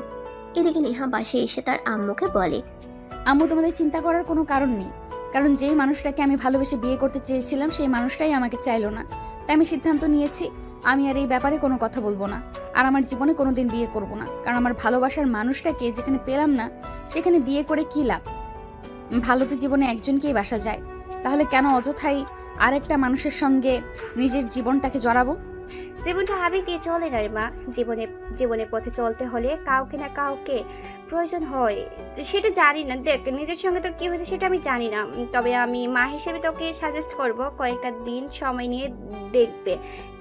এদিকে নেহা বাসায় এসে তার আম্মুকে বলে, আম্মু, তোমাদের চিন্তা করার কোনো কারণ নেই, কারণ যেই মানুষটাকে আমি ভালোবেসে বিয়ে করতে চেয়েছিলাম সেই মানুষটাই আমাকে চাইলো না। তাই আমি সিদ্ধান্ত নিয়েছি আমি আর এই ব্যাপারে কোনো কথা বলবো না, আর আমার জীবনে কোনোদিন বিয়ে করব না। কারণ আমার ভালোবাসার মানুষটাকে যেখানে পেলাম না সেখানে বিয়ে করে কি লাভ? ভালো তো জীবনে একজনকেই বাসা যায়, তাহলে কেন অযথাই আরেকটা মানুষের সঙ্গে নিজের জীবনটাকে জড়াবো? জীবনটা আবেগ দিয়ে চলে না রে মা। জীবনের পথে চলতে হলে কাউকে না কাউকে প্রয়োজন হয়, তো সেটা জানি না। দেখ, নিজের সঙ্গে তোর কি হয়েছে সেটা আমি জানি না, তবে আমি মা হিসেবে তোকে সাজেস্ট করব কয়েকটা দিন সময় নিয়ে দেখবে,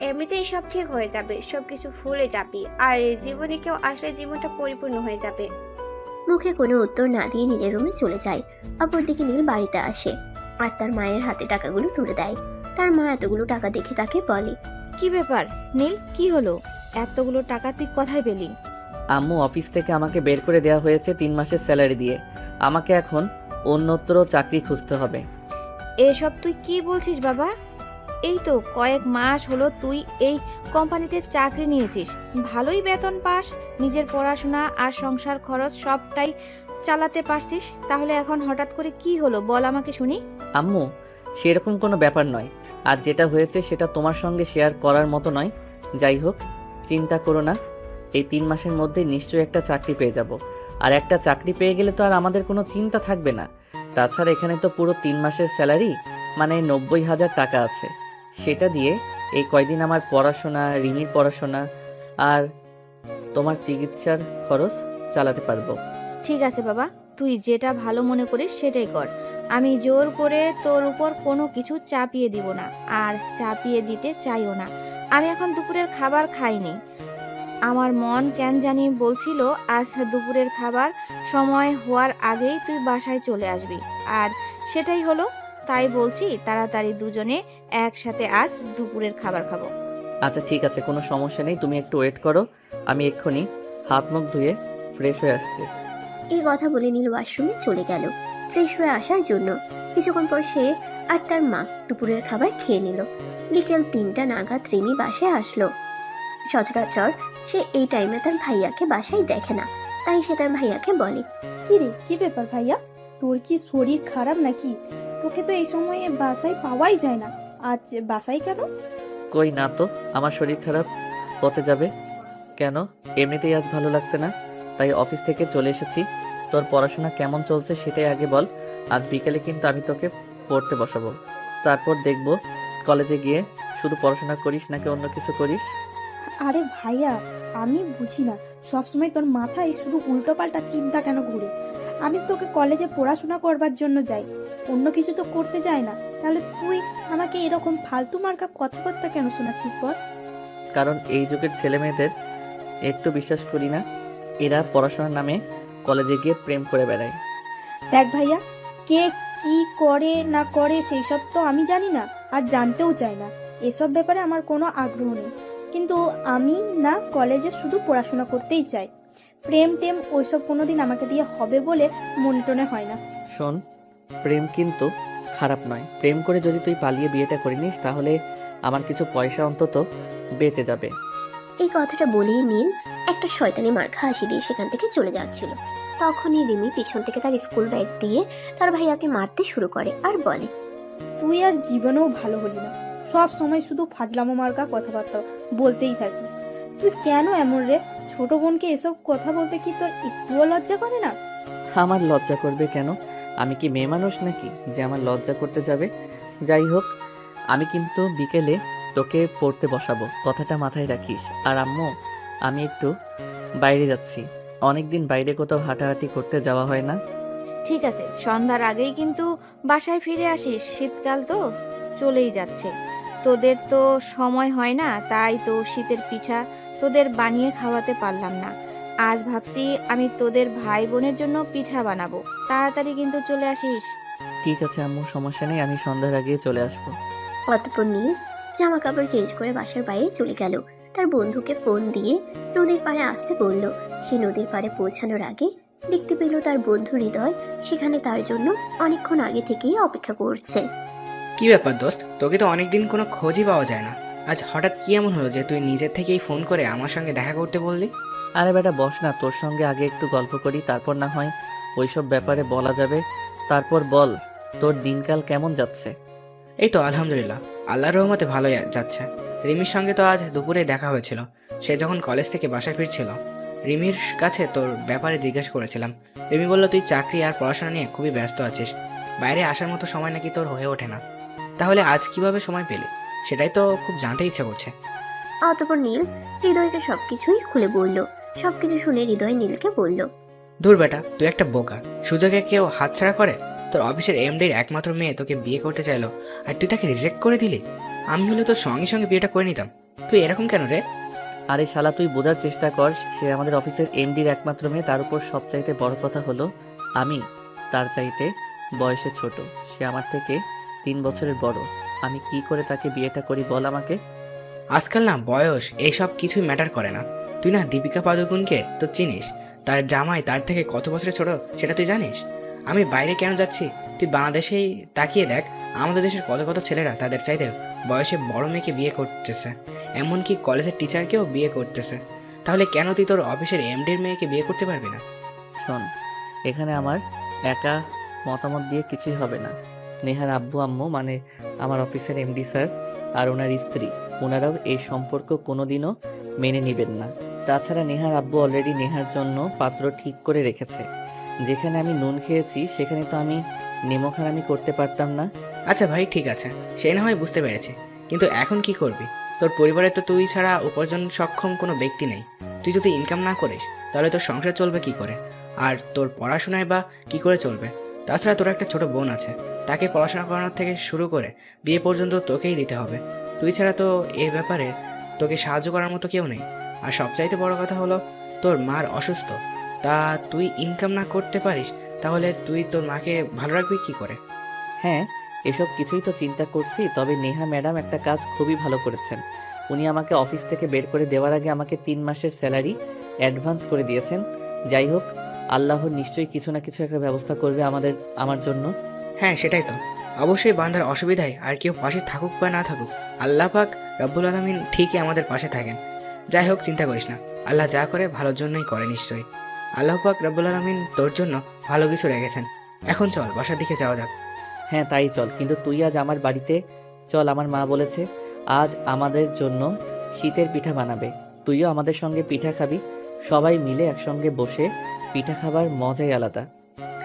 এমনিতেই সব ঠিক হয়ে যাবে, সব কিছু ভুলে যাবি, আর জীবনে কেউ আসলে জীবনটা পরিপূর্ণ হয়ে যাবে। মুখে কোনো উত্তর না দিয়ে নিজের রুমে চলে যায়। অপরদিকে নীল বাড়িতে আসে আর তার মায়ের হাতে টাকাগুলো তুলে দেয়। তার মা এতগুলো টাকা দেখে তাকে বলে, কি ব্যাপার নীল, কি হলো? এতগুলো টাকা তুই কোথায় পেলি? আম্মু, অফিস থেকে আমাকে বের করে দেওয়া হয়েছে 3 মাসের স্যালারি দিয়ে। আমাকে এখন অন্যত্র চাকরি খুঁজতে হবে। এসব তুই কি বলছিস বাবা? এই তো কয়েক মাস হলো তুই এই কোম্পানিতে চাকরি নিয়েছিস, ভালোই বেতন পাস, নিজের পড়াশোনা আর সংসার খরচ সবটাই চালাতে পারছিস, তাহলে এখন হঠাৎ করে কি হলো বল আমাকে শুনি। আম্মু, সেরকম কোনো ব্যাপার নয়, আর যেটা হয়েছে সেটা তোমার সঙ্গে শেয়ার করার মতো নয়। যাই হোক, চিন্তা করো না, এই 3 মাসের মধ্যে নিশ্চয়ই একটা চাকরি পেয়ে যাব। আর একটা চাকরি পেয়ে গেলে তো আর আমাদের কোনো চিন্তা থাকবে না। তাছাড়া এখানে তো পুরো 3 মাসের স্যালারি মানে 90,000 টাকা আছে। সেটা দিয়ে এই কয়দিন আমার পড়াশোনা, রিমির পড়াশোনা আর তোমার চিকিৎসার খরচ চালাতে পারবো। ঠিক আছে বাবা, তুই যেটা ভালো মনে করিস সেটাই কর। আমি জোর করে তোর উপর কোনো কিছু চাপিয়ে দিব না, আর চাপিয়ে দিতে চাইও না। আমি এখন দুপুরের খাবার খাইনি, আমার মন কেন জানি বলছিল আজ দুপুরের খাবার সময় হওয়ার আগেই তুই বাসায় চলে আসবি, আর সেটাই হলো। তাই বলছি তাড়াতাড়ি দুজনে একসাথে আজ দুপুরের খাবার খাবো। আচ্ছা ঠিক আছে, কোনো সমস্যা নেই, তুমি একটু ওয়েট করো, আমি এক্ষুনি হাত মুখ ধুয়ে ফ্রেশ হয়ে আসছি। এই কথা বলে নীল ওয়াশরুমে চলে গেল ফ্রেশ হয়ে আসার জন্য। কিছুক্ষণ পর সে আর তার মা দুপুরের খাবার খেয়ে নিল। বিকেল 3টা নাগাদ রিমি বাসায় আসলো। সচরাচর সে এই টাইমে তার ভাইয়াকে বাসায় দেখে না, তাই সে তার ভাইয়াকে বলে, কি রে, কি ব্যাপার ভাইয়া? তোর কি শরীর খারাপ নাকি? তোকে তো এই সময়ে বাসায় পাওয়াই যায় না, আজ বাসায় কেন? কই না তো, আমার শরীর খারাপ হতে যাবে কেন? এমনিতেই আজ ভালো লাগছে না, তাই অফিস থেকে চলে এসেছি। তোর পড়াশোনা কেমন চলছে সেটাই আগে বল। আজ বিকেলে কিন্তু আমি তোকে পড়তে বসাবো, তারপর দেখবো কলেজে গিয়ে শুধু পড়াশোনা করিস নাকি অন্য কিছু করিস। আরে ভাইয়া, আমি বুঝি না সবসময় তোর মাথায় শুধু উল্টোপাল্টা চিন্তা কেন ঘুরে। আমি তোকে কলেজে পড়াশোনা করবার জন্য যাই, অন্য কিছু তো করতে যাই না। তাহলে তুই আমাকে এরকম ফালতু মার্কা কথাবার্তা কেন শোনাচ্ছিস বল? কারণ এই যুগের ছেলে মেয়েদের একটু বিশ্বাস করি না, এরা পড়াশোনার নামে কলেজে গিয়ে প্রেম করে বেড়ায়। দেখ ভাইয়া, কে কি করে না করে সেই সব তো আমি জানি না, আর জানতেও চাই না। এসব ব্যাপারে আমার কোনো আগ্রহ নেই। কিন্তু আমি না কলেজে শুধু পড়াশোনা করতেই চাই। প্রেম টেম ওইসব কোনোদিন আমাকে দিয়ে হবে বলে মনে টনে হয় না। শোন, প্রেম কিন্তু খারাপ নয়। প্রেম করে যদি তুই পালিয়ে বিয়েটা করে নিস তাহলে আমার কিছু পয়সা অন্তত বেঁচে যাবে। এই কথাটা বলেই নীল একটা শয়তানি মার্কা হাসি দিয়ে সেখান থেকে চলে যাচ্ছিল। তখনই রিমি পিছন থেকে তার স্কুল ব্যাগ দিয়ে তার ভাইয়াকে মারতে শুরু করে আর বলে, তুই আর জীবনেও ভালো হলি না, সব সময় শুধু ফাজলামো মার্কা কথাবার্তা বলতেই থাকি। তুই কেন এমন রে? ছোট বোনকে এসব কথা বলতে কি তোর একটুও লজ্জা করে না? আমার লজ্জা করবে কেন? আমি কি মেয়ে মানুষ নাকি যে আমার লজ্জা করতে যাবে? যাই হোক, আমি কিন্তু বিকেলে তোকে পড়তে বসাবো, কথাটা মাথায় রাখিস। আর আম্মু, আমি একটু বাইরে যাচ্ছি, অনেকদিন বাইরে কোথাও হাঁটাহাঁটি করতে যাওয়া হয় না। ঠিক আছে, সন্ধ্যার আগেই কিন্তু বাসায় ফিরে আসিস, শীতকাল তো চলেই যাচ্ছে, তোদের তো সময় হয় না, তাই তো শীতের পিঠা তোদের বানিয়ে খাওয়াতে পারলাম না। আজ ভাবছি আমি তোদের ভাই বোনের জন্য পিঠা বানাবো, তাড়াতাড়ি কিন্তু চলে আসিস। ঠিক আছে আম্মু, সমস্যা নেই, আমি সন্ধ্যার আগে চলে আসবো। অতঃপর নীল জামা কাপড় চেঞ্জ করে বাসার বাইরে চলে গেল। তার বন্ধুকে ফোন দিয়ে নদীর পাড়ে আসতে বলল। সে নদীর পাড়ে পৌঁছানোর আগে দেখতে পেল তার বন্ধু হৃদয় সেখানে তার জন্য অনেকক্ষণ আগে থেকেই অপেক্ষা করছে। কি ব্যাপার দোস্ত, তোকে তো অনেকদিন কোনো খোঁজই পাওয়া যায় না। আজ হঠাৎ কি এমন হলো যে তুই নিজের থেকেই ফোন করে আমার সঙ্গে দেখা করতে বললি? আরে বেটা বস না, তোর সঙ্গে আগে একটু গল্প করি, তারপর না হয় ওইসব ব্যাপারে বলা যাবে। তারপর বল, তোর দিনকাল কেমন যাচ্ছে? এই তো আলহামদুলিল্লাহ, আল্লাহর রহমতে ভালোই যাচ্ছে। রিমির সঙ্গে তো আজ দুপুরে দেখা হয়েছিল। সে যখন কলেজ থেকে বাসায় ফিরছিল, রিমির কাছে তোর ব্যাপারে জিজ্ঞেস করেছিলাম। রিমি বলল তুই চাকরি আর পড়াশোনা নিয়ে খুবই ব্যস্ত আছিস, বাইরে আসার মতো সময় নাকি তোর হয়ে ওঠে না। তাহলে আজ কিভাবে সময় পেলি সেটাই তো খুব জানতে ইচ্ছা করছে। অতঃপর নীল হৃদয়কে সবকিছুই খুলে বলল। সবকিছু শুনে হৃদয় নীলকে বলল, দূর বেটা, তুই একটা বোকা। সুযোগে কেউ হাতছাড়া করে? তোর অফিসের এমডির একমাত্র মেয়ে তোকে বিয়ে করতে চাইলো, আর তুই তাকে রিজেক্ট করে দিলি। আমি হলে তোর সঙ্গে সঙ্গে বিয়েটা করে নিতাম। তুই এরকম কেন রে? আরে শালা, তুই বোঝার চেষ্টা কর, সে আমাদের অফিসের এমডির একমাত্র মেয়ে। তার উপর সবচাইতে বড় কথা হলো আমি তার চাইতে বয়সে ছোট। সে আমার থেকে 3 বছরের বড়। আমি কি করে তাকে বিয়েটা করি বল আমাকে? আজকাল না বয়স এইসব কিছুই ম্যাটার করে না। তুই না দীপিকা পাদুকোনকে তো চিনিস, তার জামাই তার থেকে কত বছরের ছোট সেটা তুই জানিস? আমি বাইরে কেন যাচ্ছি, তুই বাংলাদেশেই তাকিয়ে দেখ। আমাদের দেশের কত কত ছেলেরা তাদের চাইতে বয়সে বড় মেয়েকে বিয়ে করতেছে, এমনকি কলেজের টিচারকেও বিয়ে করতেছে। তাহলে কেন তুই তোর অফিসের এমডির মেয়েকে বিয়ে করতে পারবি না? শোন, এখানে আমার একা মতামত দিয়ে কিছুই হবে না। নেহার আব্বু আম্মু, মানে আমার অফিসের এমডি স্যার আর ওনার স্ত্রী, ওনারাও এই সম্পর্ক কোনোদিনও মেনে নেবেন না। তাছাড়া নেহার আব্বু অলরেডি নেহার জন্য পাত্র ঠিক করে রেখেছে। যেখানে আমি নুন খেয়েছি সেখানে তো আমি নেমোখারামি করতে পারতাম না। আচ্ছা ভাই, ঠিক আছে, সে না হয় বুঝতে পেরেছি, কিন্তু এখন কি করবি? তোর পরিবারে তো তুই ছাড়া উপার্জন সক্ষম কোনো ব্যক্তি নেই। তুই যদি ইনকাম না করিস তাহলে তোর সংসার চলবে কি করে? আর তোর পড়াশোনায় বা কি করে চলবে? তাছাড়া তোর একটা ছোট বোন আছে, তাকে পড়াশোনা করানোর থেকে শুরু করে বিয়ে পর্যন্ত তোকেই দিতে হবে। তুই ছাড়া তো এই ব্যাপারে তোকে সাহায্য করার মতো কেউ নেই। আর সবচাইতে বড় কথা হলো তোর মার অসুস্থ। তা তুই ইনকাম না করতে পারিস তাহলে তুই তোর মাকে ভালো রাখবি কি করে? হ্যাঁ, এসব কিছুই তো চিন্তা করছি। তবে নেহা ম্যাডাম একটা কাজ খুবই ভালো করেছেন। উনি আমাকে অফিস থেকে বের করে দেওয়ার আগে আমাকে 3 মাসের স্যালারি অ্যাডভান্স করে দিয়েছেন। যাই হোক, আল্লাহর নিশ্চয়ই কিছু না কিছু একটা ব্যবস্থা করবে আমার জন্য। হ্যাঁ, সেটাই তো। অবশ্যই বান্দার অসুবিধায় আর কেউ পাশে থাকুক বা না থাকুক, আল্লাহ পাক রব্বুল আলামিন ঠিকই আমাদের পাশে থাকেন। যাই হোক, চিন্তা করিস না, আল্লাহ যা করে ভালোর জন্যই করে নিশ্চয়ই। আল্লাহ পাক রব্বুল আলামিন তোর জন্য ভালো কিছু রেখেছেন। এখন চল বাসার দিকে যাওয়া যাক। হ্যাঁ তাই চল, কিন্তু তুই আজ আমার বাড়িতে চল। আমার মা বলেছে আজ আমাদের জন্য শীতের পিঠা বানাবে। তুইও আমাদের সঙ্গে পিঠা খাবি। সবাই মিলে একসঙ্গে বসে পিঠা খাবার মজাই আলাদা।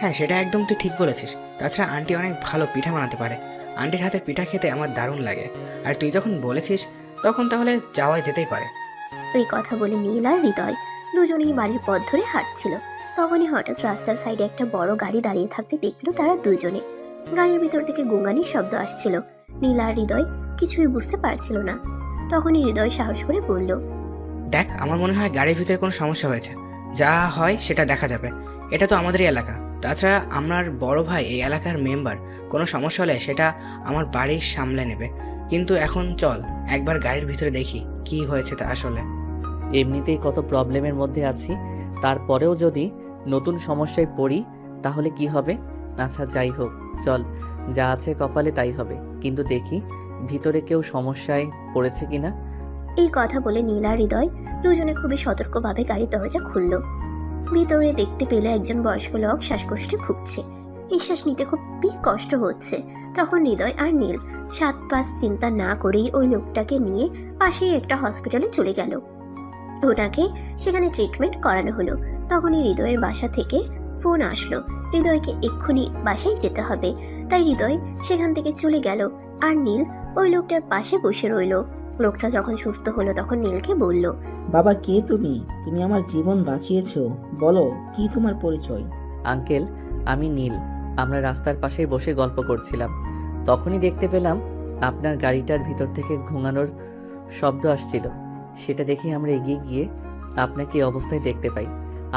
হ্যাঁ, সেটা একদম তুই ঠিক বলেছিস। তাছাড়া আন্টি অনেক ভালো পিঠা বানাতে পারে। আন্টির হাতের পিঠা খেতে আমার দারুণ লাগে। আর তুই যখন বলেছিস তখন তাহলে যাওয়াই যেতেই পারে। এই কথা বলে নীল আর হৃদয় দুজনেই বাড়ির পথ ধরে হাঁটছিল। তখনই হঠাৎ রাস্তার সাইডে একটা বড় গাড়ি দাঁড়িয়ে থাকতে দেখলো তারা দুজনে। গাড়ির ভিতর থেকে গুঙ্গানির শব্দ আসছিল। নীল আর হৃদয় কিছুই বুঝতে পারছিল না। তখনই হৃদয় সাহস করে বলল, দেখ, আমার মনে হয় গাড়ির ভিতরে কোনো সমস্যা হয়েছে। যা হয় সেটা দেখা যাবে। এটা তো আমাদেরই এলাকা। তাছাড়া আমার বড় ভাই এই এলাকার মেম্বার। কোনো সমস্যা হলে সেটা আমার বাড়ির সামলে নেবে। কিন্তু এখন চল একবার গাড়ির ভিতরে দেখি কি হয়েছে তা আসলে। এমনিতেই কত প্রবলেমের মধ্যে আছি, তারপরেও যদি নতুন সমস্যায় পড়ি তাহলে কি হবে? আচ্ছা যাই হোক, চল, যা আছে কপালে তাই হবে। কিন্তু দেখি ভিতরে কেউ সমস্যায় পড়েছে কিনা। এই কথা বলে নীল আর হৃদয় দুজনে খুবই সতর্কভাবে গাড়ির দরজা খুলল। ভিতরে দেখতে পেল একজন বয়স্ক লোক শ্বাসকষ্টে ভুগছে। নিঃশ্বাস নিতে খুবই কষ্ট হচ্ছে। তখন হৃদয় আর নীল 7-5 চিন্তা না করেই ওই লোকটাকে নিয়ে পাশেই একটা হসপিটালে চলে গেল। ওনাকে সেখানে ট্রিটমেন্ট করানো হলো। তখনই হৃদয়ের বাসা থেকে ফোন আসলো, হৃদয়কে এক্ষুনি বাসায় যেতে হবে। তাই হৃদয় সেখান থেকে চলে গেল আর নীল ওই লোকটার পাশে বসে রইল। লোকটা যখন সুস্থ হলো তখন নীলকে বলল, বাবা, কে তুমি? তুমি আমার জীবন বাঁচিয়েছো। বলো, কি তোমার পরিচয়? আঙ্কেল, আমি নীল। আমরা রাস্তার পাশেই বসে গল্প করছিলাম। তখনই দেখতে পেলাম আপনার গাড়িটার ভিতর থেকে ঘুঙানোর শব্দ আসছিল। সেটা দেখে আমরা এগিয়ে গিয়ে আপনাকে এই অবস্থায় দেখতে পাই।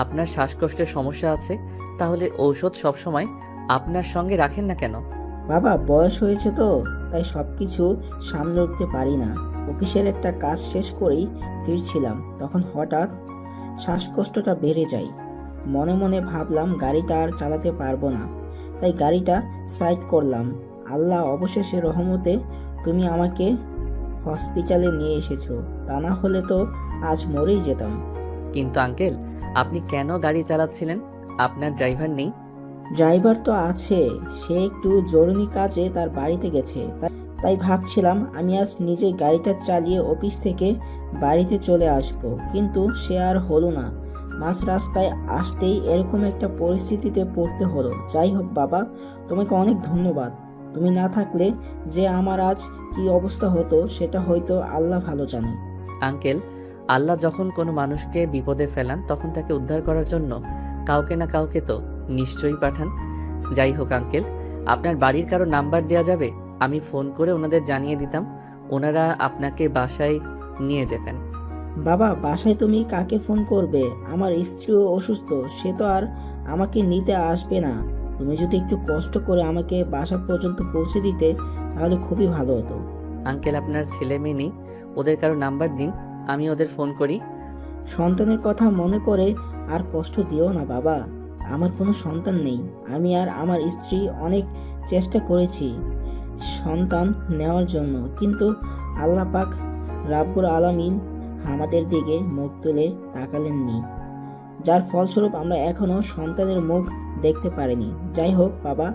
আপনার শ্বাসকষ্টের সমস্যা আছে, তাহলে ঔষধ সবসময় আপনার সঙ্গে রাখেন না কেন? বাবা, বয়স হয়েছে তো, তাই সবকিছু সামলে উঠতে পারি না। অফিসের একটা কাজ শেষ করেই ফিরছিলাম, তখন হঠাৎ শ্বাসকষ্টটা বেড়ে যায়। মনে মনে ভাবলাম গাড়িটা আর চালাতে পারবো না, তাই গাড়িটা সাইড করলাম। আল্লাহ অবশেষে রহমতে তুমি আমাকে হসপিটালে নিয়ে এসেছো, তা না হলে তো আজ মরেই যেতাম। কিন্তু আঙ্কেল, আপনি কেন গাড়ি চালাচ্ছিলেন? আপনার ড্রাইভার নেই? ড্রাইভার তো আছে, সে একটু জরুরি কাজে তার বাড়িতে গেছে, তাই ভাবছিলাম আমি আজ নিজে গাড়িটা চালিয়ে অফিস থেকে বাড়িতে চলে আসব, কিন্তু সে আর হলো না। মাঝ রাস্তায় আসতেই এরকম একটা পরিস্থিতিতে পড়তে হলো। যাই হোক বাবা, তোমাকে অনেক ধন্যবাদ। তুমি না থাকলে যে আমার আজ কি অবস্থা হতো সেটা হয়তো আল্লাহ ভালো জানে। আঙ্কেল, আল্লাহ যখন কোনো মানুষকে বিপদে ফেলান তখন তাকে উদ্ধার করার জন্য কাউকে না কাউকে তো নিশ্চয়ই পাঠান। যাই হোক আঙ্কেল, আপনার বাড়ির কারো নাম্বার দেওয়া যাবে? আমি ফোন করে ওনাদের জানিয়ে দিতাম, ওনারা আপনাকে বাসায় নিয়ে যেতেন। বাবা, বাসায় তুমি কাকে ফোন করবে? আমার স্ত্রীও অসুস্থ, সে তো আর আমাকে নিতে আসবে না। তুমি যদি একটু কষ্ট করে আমাকে বাসা পর্যন্ত পৌঁছে দিতে তাহলে খুবই ভালো হতো। আঙ্কেল, আপনার ছেলে মেয়ে নেই, ওদের কারো নাম্বার দিন, আমি ওদের ফোন করি। সন্তানের কথা মনে করে আর কষ্ট দিও না বাবা, আমার কোনো সন্তান নেই। আমি আর আমার স্ত্রী অনেক চেষ্টা করেছি সন্তান নেওয়ার জন্য, কিন্তু আল্লাহ পাক রাব্বুল আলামিন আমাদের দিকে মুখ তুলে তাকালেননি, যার ফলস্বরূপ আমরা এখনো সন্তানের মুখ দেখতে পারিনি। যাই হোক বাবা,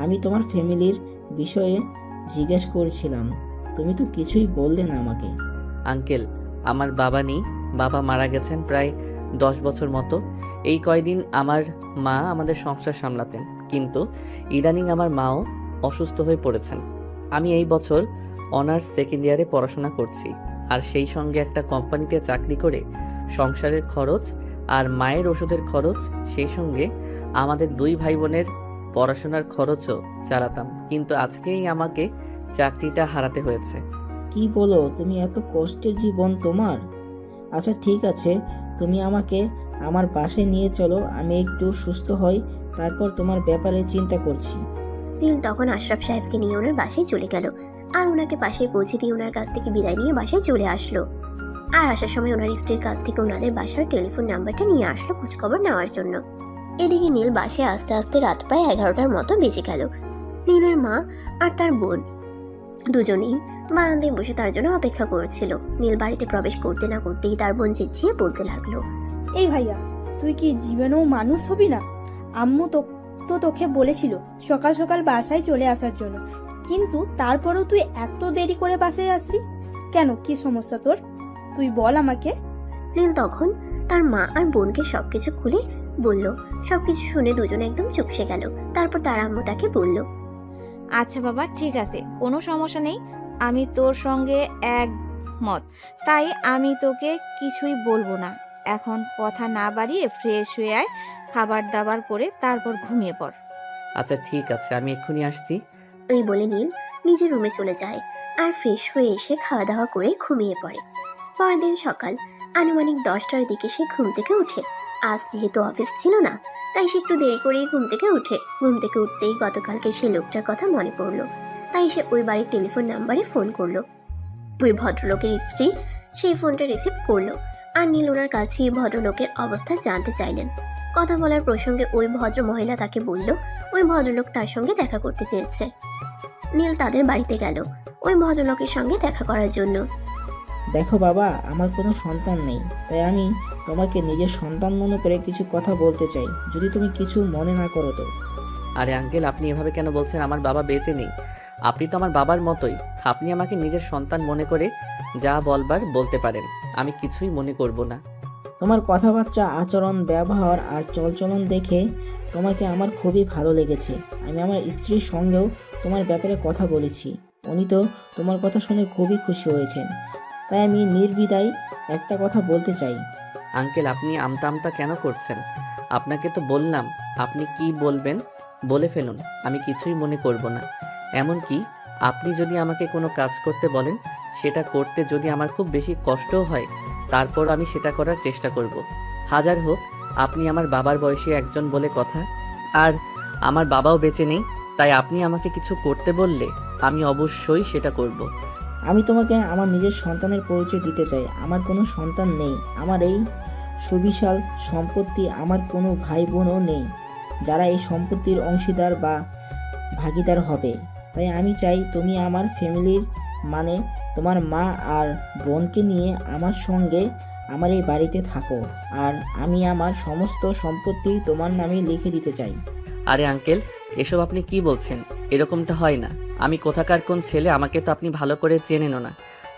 আমি তোমার ফ্যামিলির বিষয়ে জিজ্ঞেস করছিলাম, তুমি তো কিছুই বললে না আমাকে। আঙ্কেল, আমার বাবা নেই, বাবা মারা গেছেন প্রায় 10 বছর মতো। এই কয়দিন আমার মা আমাদের সংসার সামলাতেন, কিন্তু ইদানিং আমার মাও অসুস্থ হয়ে পড়েছেন। আমি এই বছর অনার্স সেকেন্ড ইয়ারে পড়াশোনা করছি, আর সেই সঙ্গে একটা কোম্পানিতে চাকরি করে সংসারের খরচ আর মায়ের ওষুধের খরচ, সেই সঙ্গে আমাদের 2 ভাই বোনের পড়াশোনার খরচও চালাতাম, কিন্তু আজকেই আমাকে চাকরিটা হারাতে হয়েছে। কি বলো তুমি? এত কষ্টের জীবন তোমার? আচ্ছা ঠিক আছে, তুমি আমাকে আমার বাসায় নিয়ে চলো, আমি একটু সুস্থ হই, তারপর তোমার ব্যাপারে চিন্তা করছি। নীল তখন আশরাফ সাহেবকে নিয়ে ওনার বাসায় চলে গেল, আর ওনাকে বাসায় পৌঁছে দিয়ে ওনার কাছ থেকে বিদায় নিয়ে বাসায় চলে আসলো। আর আসার সময় ওনার স্ত্রীর কাছ থেকে ওনাদের বাসার টেলিফোন নাম্বারটা নিয়ে আসলো খোঁজখবর নেওয়ার জন্য। এদিকে নীল বাসায় আস্তে আস্তে রাত প্রায় 11টার মতো বেজে গেল। নীলের মা আর তার বোন দুজনেই বারান্দায় বসে তার জন্য অপেক্ষা করছিল। নীল বাড়িতে প্রবেশ করতে না করতেই তার বোন চেঁচিয়ে বলতে লাগলো, এই ভাইয়া, তুই কি জীবনেও মানুষ হবি না? আম্মু তো তোকে বলেছিল সকাল সকাল বাসায় চলে আসার জন্য, কিন্তু তারপরেও তুই এত দেরি করে বাসায় আসলি কেন? কি সমস্যা তোর? তুই বল আমাকে। নীল তখন তার মা আর বোনকে সবকিছু খুলে বলল। সবকিছু শুনে দুজনে একদম চুপসে গেল। তারপর তার আম্মু তাকে বলল, আচ্ছা বাবা, ঠিক আছে, কোনো সমস্যা নেই, আমি তোর সঙ্গে একমত, তাই আমি তোকে কিছুই বলবো না। এখন কথা না বাড়িয়ে ফ্রেশ হয়ে আয়, খাবার দাবার করে তারপর ঘুমিয়ে পড়। আচ্ছা ঠিক আছে, আমি এক্ষুনি আসছি। এই বলে নীল নিজের রুমে চলে যায় আর ফ্রেশ হয়ে এসে খাওয়া দাওয়া করে ঘুমিয়ে পড়ে। পরের দিন সকাল আনুমানিক 10টার দিকে সে ঘুম থেকে উঠে। আজ যেহেতু অফিস ছিল না, তাই সে একটু দেরি করেই ঘুম থেকে উঠে। ঘুম থেকে উঠতেই গতকালকে সে লোকটার কথা মনে পড়লো, তাই সে ওই বাড়ির টেলিফোন নাম্বারে ফোন করলো। ওই ভদ্রলোকের স্ত্রী সেই ফোনটা রিসিভ করলো, আর নীল ওনার কাছে ভদ্রলোকের অবস্থা জানতে চাইলেন। কথা বলার প্রসঙ্গে ওই ভদ্র মহিলা তাকে বলল ওই ভদ্রলোক তার সঙ্গে দেখা করতে চেয়েছে। নীল তাদের বাড়িতে গেল ওই ভদ্রলোকের সঙ্গে দেখা করার জন্য। দেখো বাবা, আমার কোনো সন্তান নেই, তাই আমি তোমাকে নিজের সন্তান মনে করে কিছু কথা বলতে চাই, যদি তুমি কিছু মনে না করো তো। আরে আঙ্কেল, আপনি এভাবে কেন বলছেন? আমার বাবা বেঁচে নেই, আপনি তো আমার বাবার মতোই। আপনি আমাকে নিজের সন্তান মনে করে যা বলবার বলতে পারেন, আমি কিছুই মনে করব না। তোমার কথাবার্তা, আচরণ, ব্যবহার আর চলচলন দেখে তোমাকে আমার খুবই ভালো লেগেছে। আমি আমার স্ত্রীর সঙ্গেও তোমার ব্যাপারে কথা বলেছি, উনি তো তোমার কথা শুনে খুবই খুশি হয়েছেন। তাই আমি নির্দ্বিধায় একটা কথা বলতে চাই। আঙ্কেল, আপনি আমতা আমতা কেন করছেন? আপনাকে তো বললাম আপনি কি বলবেন বলে ফেলুন, আমি কিছুই মনে করব না। এমনকি আপনি যদি আমাকে কোনো কাজ করতে বলেন, সেটা করতে যদি আমার খুব বেশি কষ্টও হয়, তারপর আমি সেটা করার চেষ্টা করব। হাজার হোক আপনি আমার বাবার বয়সী একজন বলে কথা, আর আমার বাবাও বেঁচে নেই, তাই আপনি আমাকে কিছু করতে বললে আমি অবশ্যই সেটা করব। আমি তোমাকে আমার নিজের সন্তানের পরিচয় দিতে চাই। আমার কোনো সন্তান নেই। আমার এই সুবিশাল সম্পত্তি আমার কোনো ভাই বোনও নেই যারা এই সম্পত্তির অংশীদার বা ভাগিদার হবে। তাই আমি চাই তুমি আমার ফ্যামিলির মানে তোমার মা আর বোনকে নিয়ে আমার সঙ্গে আমার এই বাড়িতে থাকো, আর আমি আমার সমস্ত সম্পত্তি তোমার নামে লিখে দিতে চাই। আরে আঙ্কেল, এসব আপনি কি বলছেন? এরকমটা হয় না। আমি কোথাকার কোন ছেলে আমাকে তো আপনি ভালো করে চেনেনও না।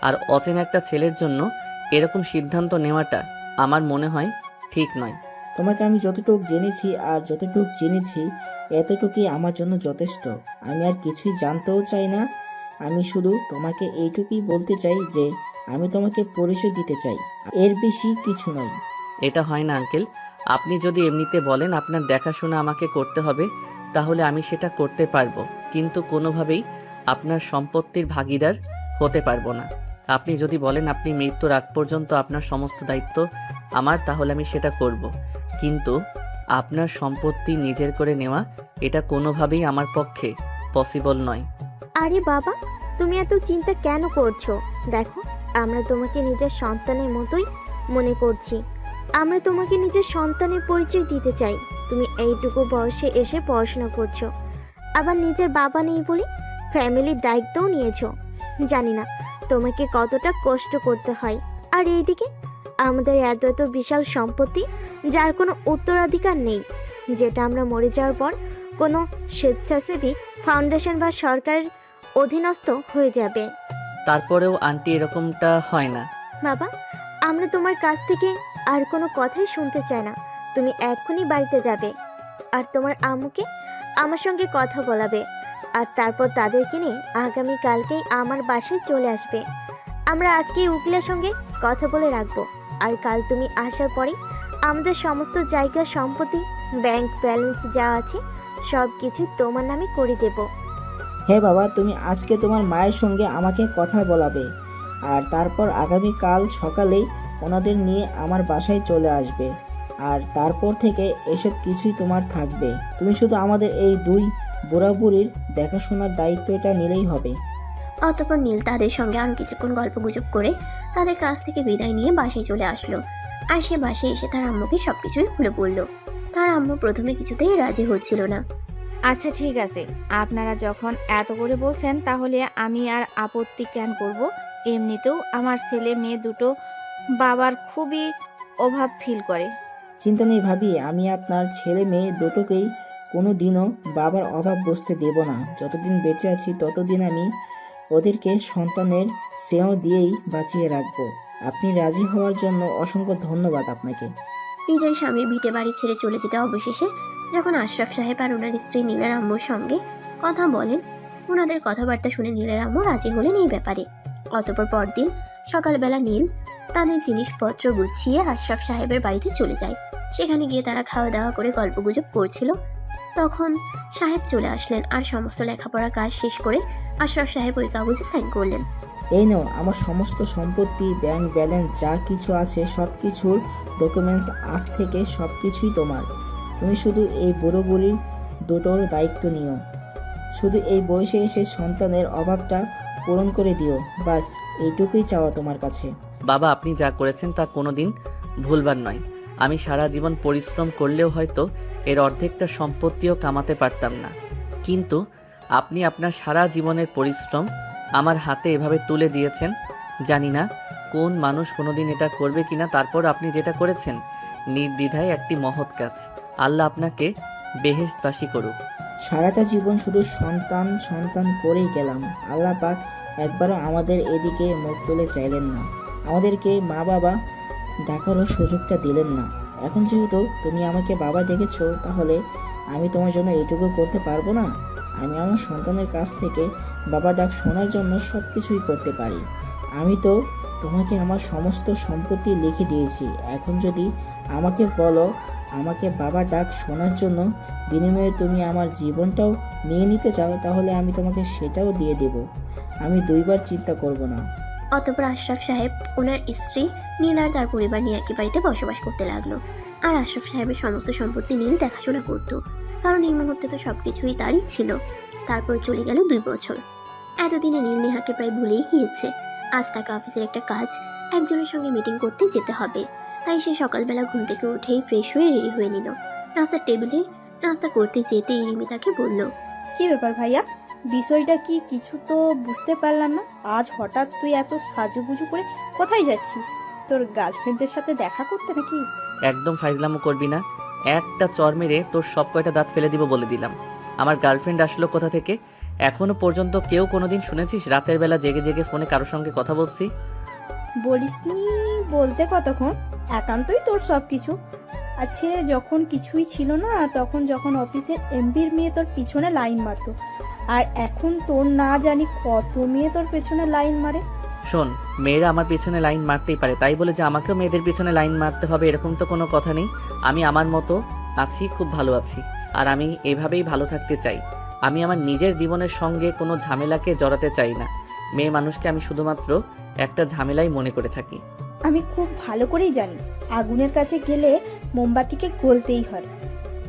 আর অচেনা একটা ছেলের জন্য এরকম সিদ্ধান্ত নেওয়াটা আমার মনে হয় ঠিক নয়। তোমাকে আমি যতটুকু জেনেছি আর যতটুকু জেনেছি এতটুকুই আমার জন্য যথেষ্ট। আমি আর কিছুই জানতেও চাই না। আমি শুধু তোমাকে এইটুকুই বলতে চাই যে আমি তোমাকে পরিচয় দিতে চাই, এর বেশি কিছু নয়। এটা হয় না আঙ্কেল। আপনি যদি এমনিতে বলেন আপনার দেখাশোনা আমাকে করতে হবে, তাহলে আমি সেটা করতে পারবো, কিন্তু কোনোভাবেই আপনার সম্পত্তির ভাগীদার হতে পারবো না। আপনি যদি বলেন আপনি মৃত্যুর আগ পর্যন্ত আপনার সমস্ত দায়িত্ব আমার, তাহলে আমি সেটা করব, কিন্তু আপনার সম্পত্তি নিজের করে নেওয়া এটা কোনোভাবেই আমার পক্ষে পসিবল নয়। আরে বাবা, তুমি এত চিন্তা কেন করছো? দেখো, আমরা তোমাকে নিজের সন্তানের মতোই মনে করছি। আমরা তোমাকে নিজের সন্তানের পরিচয় দিতে চাই। তুমি এইটুকু বয়সে এসে পড়াশোনা করছো, আবার নিজের বাবা নেই বলে ফ্যামিলির দায়িত্বও নিয়েছো। জানি না তোমাকে কতটা কষ্ট করতে হয়। আর এইদিকে আমাদের এত এত বিশাল সম্পত্তি, যার কোনো উত্তরাধিকার নেই, যেটা আমরা মরে যাওয়ার পর কোনো স্বেচ্ছাসেবী ফাউন্ডেশন বা সরকারের অধীনস্থ হয়ে যাবে। তারপরেও আন্টি এরকমটা হয় না। বাবা, আমরা তোমার কাছ থেকে আর কোনো কথাই শুনতে চাই না। তুমি এক্ষুনি বাড়িতে যাবে আর তোমার আম্মুকে আমার সঙ্গে কথা বলাবে, আর তারপর তাদেরকে নিয়ে আগামীকালকেই আমার বাসায় চলে আসবে। আমরা আজকেই উকিলের সঙ্গে কথা বলে রাখবো, আর কাল তুমি আসার পরে আমাদের সমস্ত জায়গা সম্পত্তি, ব্যাংক ব্যালেন্স যা আছে সব কিছু তোমার নামে করে দেব। হ্যাঁ বাবা, তুমি আজকে তোমার মায়ের সঙ্গে আমাকে কথা বলাবে, আর তারপর আগামীকাল সকালেই ওনাদের নিয়ে আমার বাসায় চলে আসবে, আর তারপর থেকে এসব কিছুই তোমার থাকবে। তুমি শুধু আমাদের এই দুই বুড়া বুড়ির দেখাশোনার দায়িত্বটা নিলেই হবে। অতঃপর নীল তাদের সঙ্গে আরও কিছুক্ষণ গল্পগুজব করে তাদের কাছ থেকে বিদায় নিয়ে বাসায় চলে আসলো। আর সে বাসায় এসে তার আম্মুকে সবকিছুই খুলে বলল। তার আম্মু প্রথমে কিছুতেই রাজি হচ্ছিল না। আচ্ছা ঠিক আছে, আপনারা যখন এত করে বলছেন তাহলে আমি আর আপত্তি কেন করব? এমনিতেও আমার ছেলে মেয়ে দুটো বাবার খুবই অভাব ফিল করে। চিন্তা নেই ভাবি, আমি আপনার ছেলে মেয়ে দুটোকেই কোনো দিনও বাবার অভাব বুঝতে দেব না। যতদিন বেঁচে আছি ততদিন আমি ওদেরকে সন্তানের স্নেহ দিয়েই বাঁচিয়ে রাখবো। আপনি রাজি হওয়ার জন্য অসংখ্য ধন্যবাদ আপনাকে। নিজের স্বামীর ভিটে বাড়ি ছেড়ে চলে যেতে অবশেষে যখন আশরাফ সাহেব আর ওনার স্ত্রী নীলের আম্মুর সঙ্গে কথা বলেন, ওনাদের কথাবার্তা শুনে নীলের আম্মু রাজি হলেন এই ব্যাপারে। অতঃপর পরদিন সকালবেলা নীল তাদের জিনিসপত্র গুছিয়ে আশরাফ সাহেবের বাড়িতে চলে যায়। সেখানে গিয়ে তারা খাওয়া দাওয়া করে গল্পগুজব করছিল। তখন সাহেব চলে আসলেন আর সমস্ত লেখাপড়ার কাজ শেষ করে আশরাফ সাহেব ওই কাগজে সাইন করলেন। এই নাও আমার সমস্ত সম্পত্তি, ব্যাংক ব্যালেন্স যা কিছু আছে সব কিছুর ডকুমেন্টস, আজ থেকে সব কিছুই তোমার। তুমি শুধু এই বুড়ো বুড়ির দুটোর দায়িত্ব নিও। শুধু এই বয়সে এসে সন্তানের অভাবটা পূরণ করে দিও, বাস এইটুকুই চাওয়া তোমার কাছে। বাবা, আপনি যা করেছেন তা কোনোদিন ভুলবার নয়। আমি সারা জীবন পরিশ্রম করলেও হয়তো এর অর্ধেকটা সম্পত্তিও কামাতে পারতাম না, কিন্তু আপনি আপনার সারা জীবনের পরিশ্রম আমার হাতে এভাবে তুলে দিয়েছেন। জানি না কোন মানুষ কোনোদিন এটা করবে কিনা, তারপর আপনি যেটা করেছেন নির্দ্বিধায় একটি মহৎ কাজ। আল্লাহ আপনাকে বেহেশতবাসী করুক। সারাটা জীবন শুধু সন্তান সন্তান করেই গেলাম। আল্লাহ পাক একবারও আমাদের এদিকে মুখ তুলে চাইলেন না, আমাদেরকে মা বাবা ডাকারও সুযোগটা দিলেন না। এখন যেহেতু তুমি আমাকে বাবা ডেকেছো, তাহলে আমি তোমার জন্য এইটুকু করতে পারবো না? আমি আমার সন্তানের কাছ থেকে বাবা ডাক শোনার জন্য সব কিছুই করতে পারি। আমি তো তোমাকে আমার সমস্ত সম্পত্তি লিখে দিয়েছি। এখন যদি আমাকে বলো আমাকে বাবা ডাক শোনার জন্য বিনিময়ে তুমি আমার জীবনটাও নিয়ে নিতে চাও, তাহলে আমি তোমাকে সেটাও দিয়ে দেব। আমি দুইবার চিন্তা করব না। অতঃপর আশরাফ সাহেব ওনার স্ত্রী নীল আর তার পরিবার নিয়ে একই বাড়িতে বসবাস করতে লাগলো। আর আশরাফ সাহেবের সমস্ত সম্পত্তি নীল দেখাশোনা করতো, কারণ এই মুহূর্তে তো সবকিছুই তারই ছিল। তারপর চলে গেল 2 বছর। এতদিনে নীল নেহাকে প্রায় ভুলেই গিয়েছে। আজ তাকে অফিসের একটা কাজ, একজনের সঙ্গে মিটিং করতে যেতে হবে। তাই সে সকালবেলা ঘুম থেকে উঠেই ফ্রেশ হয়ে রেডি হয়ে নিল। নাস্তার টেবিলে নাস্তা করতে যেতেই রিমি তাকে বলল, কি ব্যাপার ভাইয়া, বিষয়টা কি? কিছু তো বুঝতে পারলাম না। আজ হঠাৎ তুই এত সাজুগুজু করে কোথায় যাচ্ছিস? তোর গার্লফ্রেন্ডের সাথে দেখা করতে নাকি? একদম ফাইজলামো করবি না, একটা চর মেরে তোর সব কয়টা দাঁত ফেলে দিব বলে দিলাম। আমার গার্লফ্রেন্ড আসলো কোথা থেকে? এখনো পর্যন্ত কেউ কোনোদিন শুনেছিস রাতের বেলা জেগে জেগে ফোনে কারোর সঙ্গে কথা বলছি? বলিসনি বলতে কতক্ষণ, একান্তই তোর সব কিছু আছে। যখন কিছুই ছিল না, তখন যখন অফিসের এমবির মেয়ে তোর পিছনে লাইন মারতো, আর এখন তোর না জানি কত মেয়ে তোর পেছনে লাইন মারে। শোন, মেয়েরা আমার পিছনে লাইন মারতেই পারে, তাই বলে যে আমাকেও মেয়েদের পিছনে লাইন মারতে হবে এরকম তো কোনো কথা নেই। আমি আমার মতো আছি, খুব ভালো আছি, আর আমি এভাবেই ভালো থাকতে চাই। আমি আমার নিজের জীবনের সঙ্গে কোনো ঝামেলাকে জড়াতে চাই না। মেয়ে মানুষকে আমি শুধুমাত্র একটা ঝামেলাই মনে করে থাকি। আমি খুব ভালো করেই জানি আগুনের কাছে গেলে মোমবাতিকে গলতেই হয়।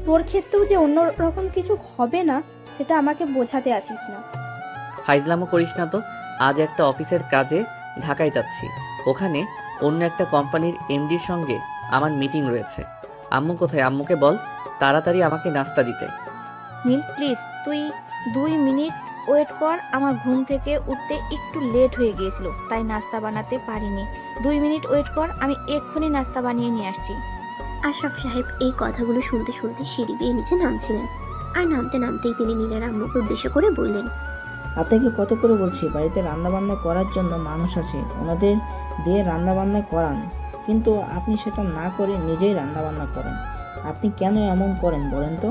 তোর ক্ষেত্রেও যে অন্য রকম কিছু হবে না, সেটা আমাকে বোঝাতে আসিস না। ফাইজলামো করিস না তো। আজ একটা অফিসের কাজে ঢাকায় যাচ্ছি, ওখানে অন্য একটা কোম্পানির এমডির সঙ্গে আমার মিটিং রয়েছে। আম্মু কোথায়? আম্মুকে বল তাড়াতাড়ি আমাকে নাস্তা দিতে। নীল প্লিজ তুই 2 মিনিট ওয়েট কর, আমার ঘুম থেকে উঠতে একটু লেট হয়ে গিয়েছিল, তাই নাস্তা বানাতে পারিনি। 2 মিনিট ওয়েট কর, আমি এক্ষুনি নাস্তা বানিয়ে নিয়ে আসছি। আশরাফ সাহেব এই কথাগুলো শুনতে শুনতে সিঁড়ি বেয়ে নিচে নামছিলেন, আর নামতে নামতেই তিনি নীলের আম্মুকে উদ্দেশ্য করে বললেন, আপনাকে কত করে বলছি বাড়িতে রান্নাবান্না করার জন্য মানুষ আছে, ওনাদের দিয়ে রান্নাবান্না করান, কিন্তু আপনি সেটা না করে নিজেই রান্নাবান্না করেন। আপনি কেন এমন করেন বলেন তো?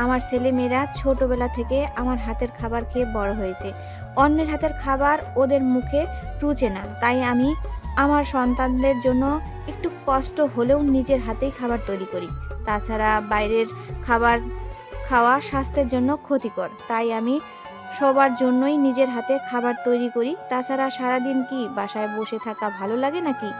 আমার ছেলেমেয়েরা ছোটবেলা থেকে আমার হাতের খাবার খেয়ে বড় হয়েছে। অন্যের হাতের খাবার ওদের মুখে রুচে না, তাই আমি আমার সন্তানদের জন্য একটু কষ্ট হলেও নিজের হাতেই খাবার তৈরি করি। তাছাড়া বাইরের খাবার খাওয়া স্বাস্থ্যের জন্য ক্ষতিকর, তাই আমি সবার জন্যই নিজের হাতে খাবার তৈরি করি। তাছাড়া সারাদিন কি বাসায় বসে থাকা ভালো লাগে নাকি?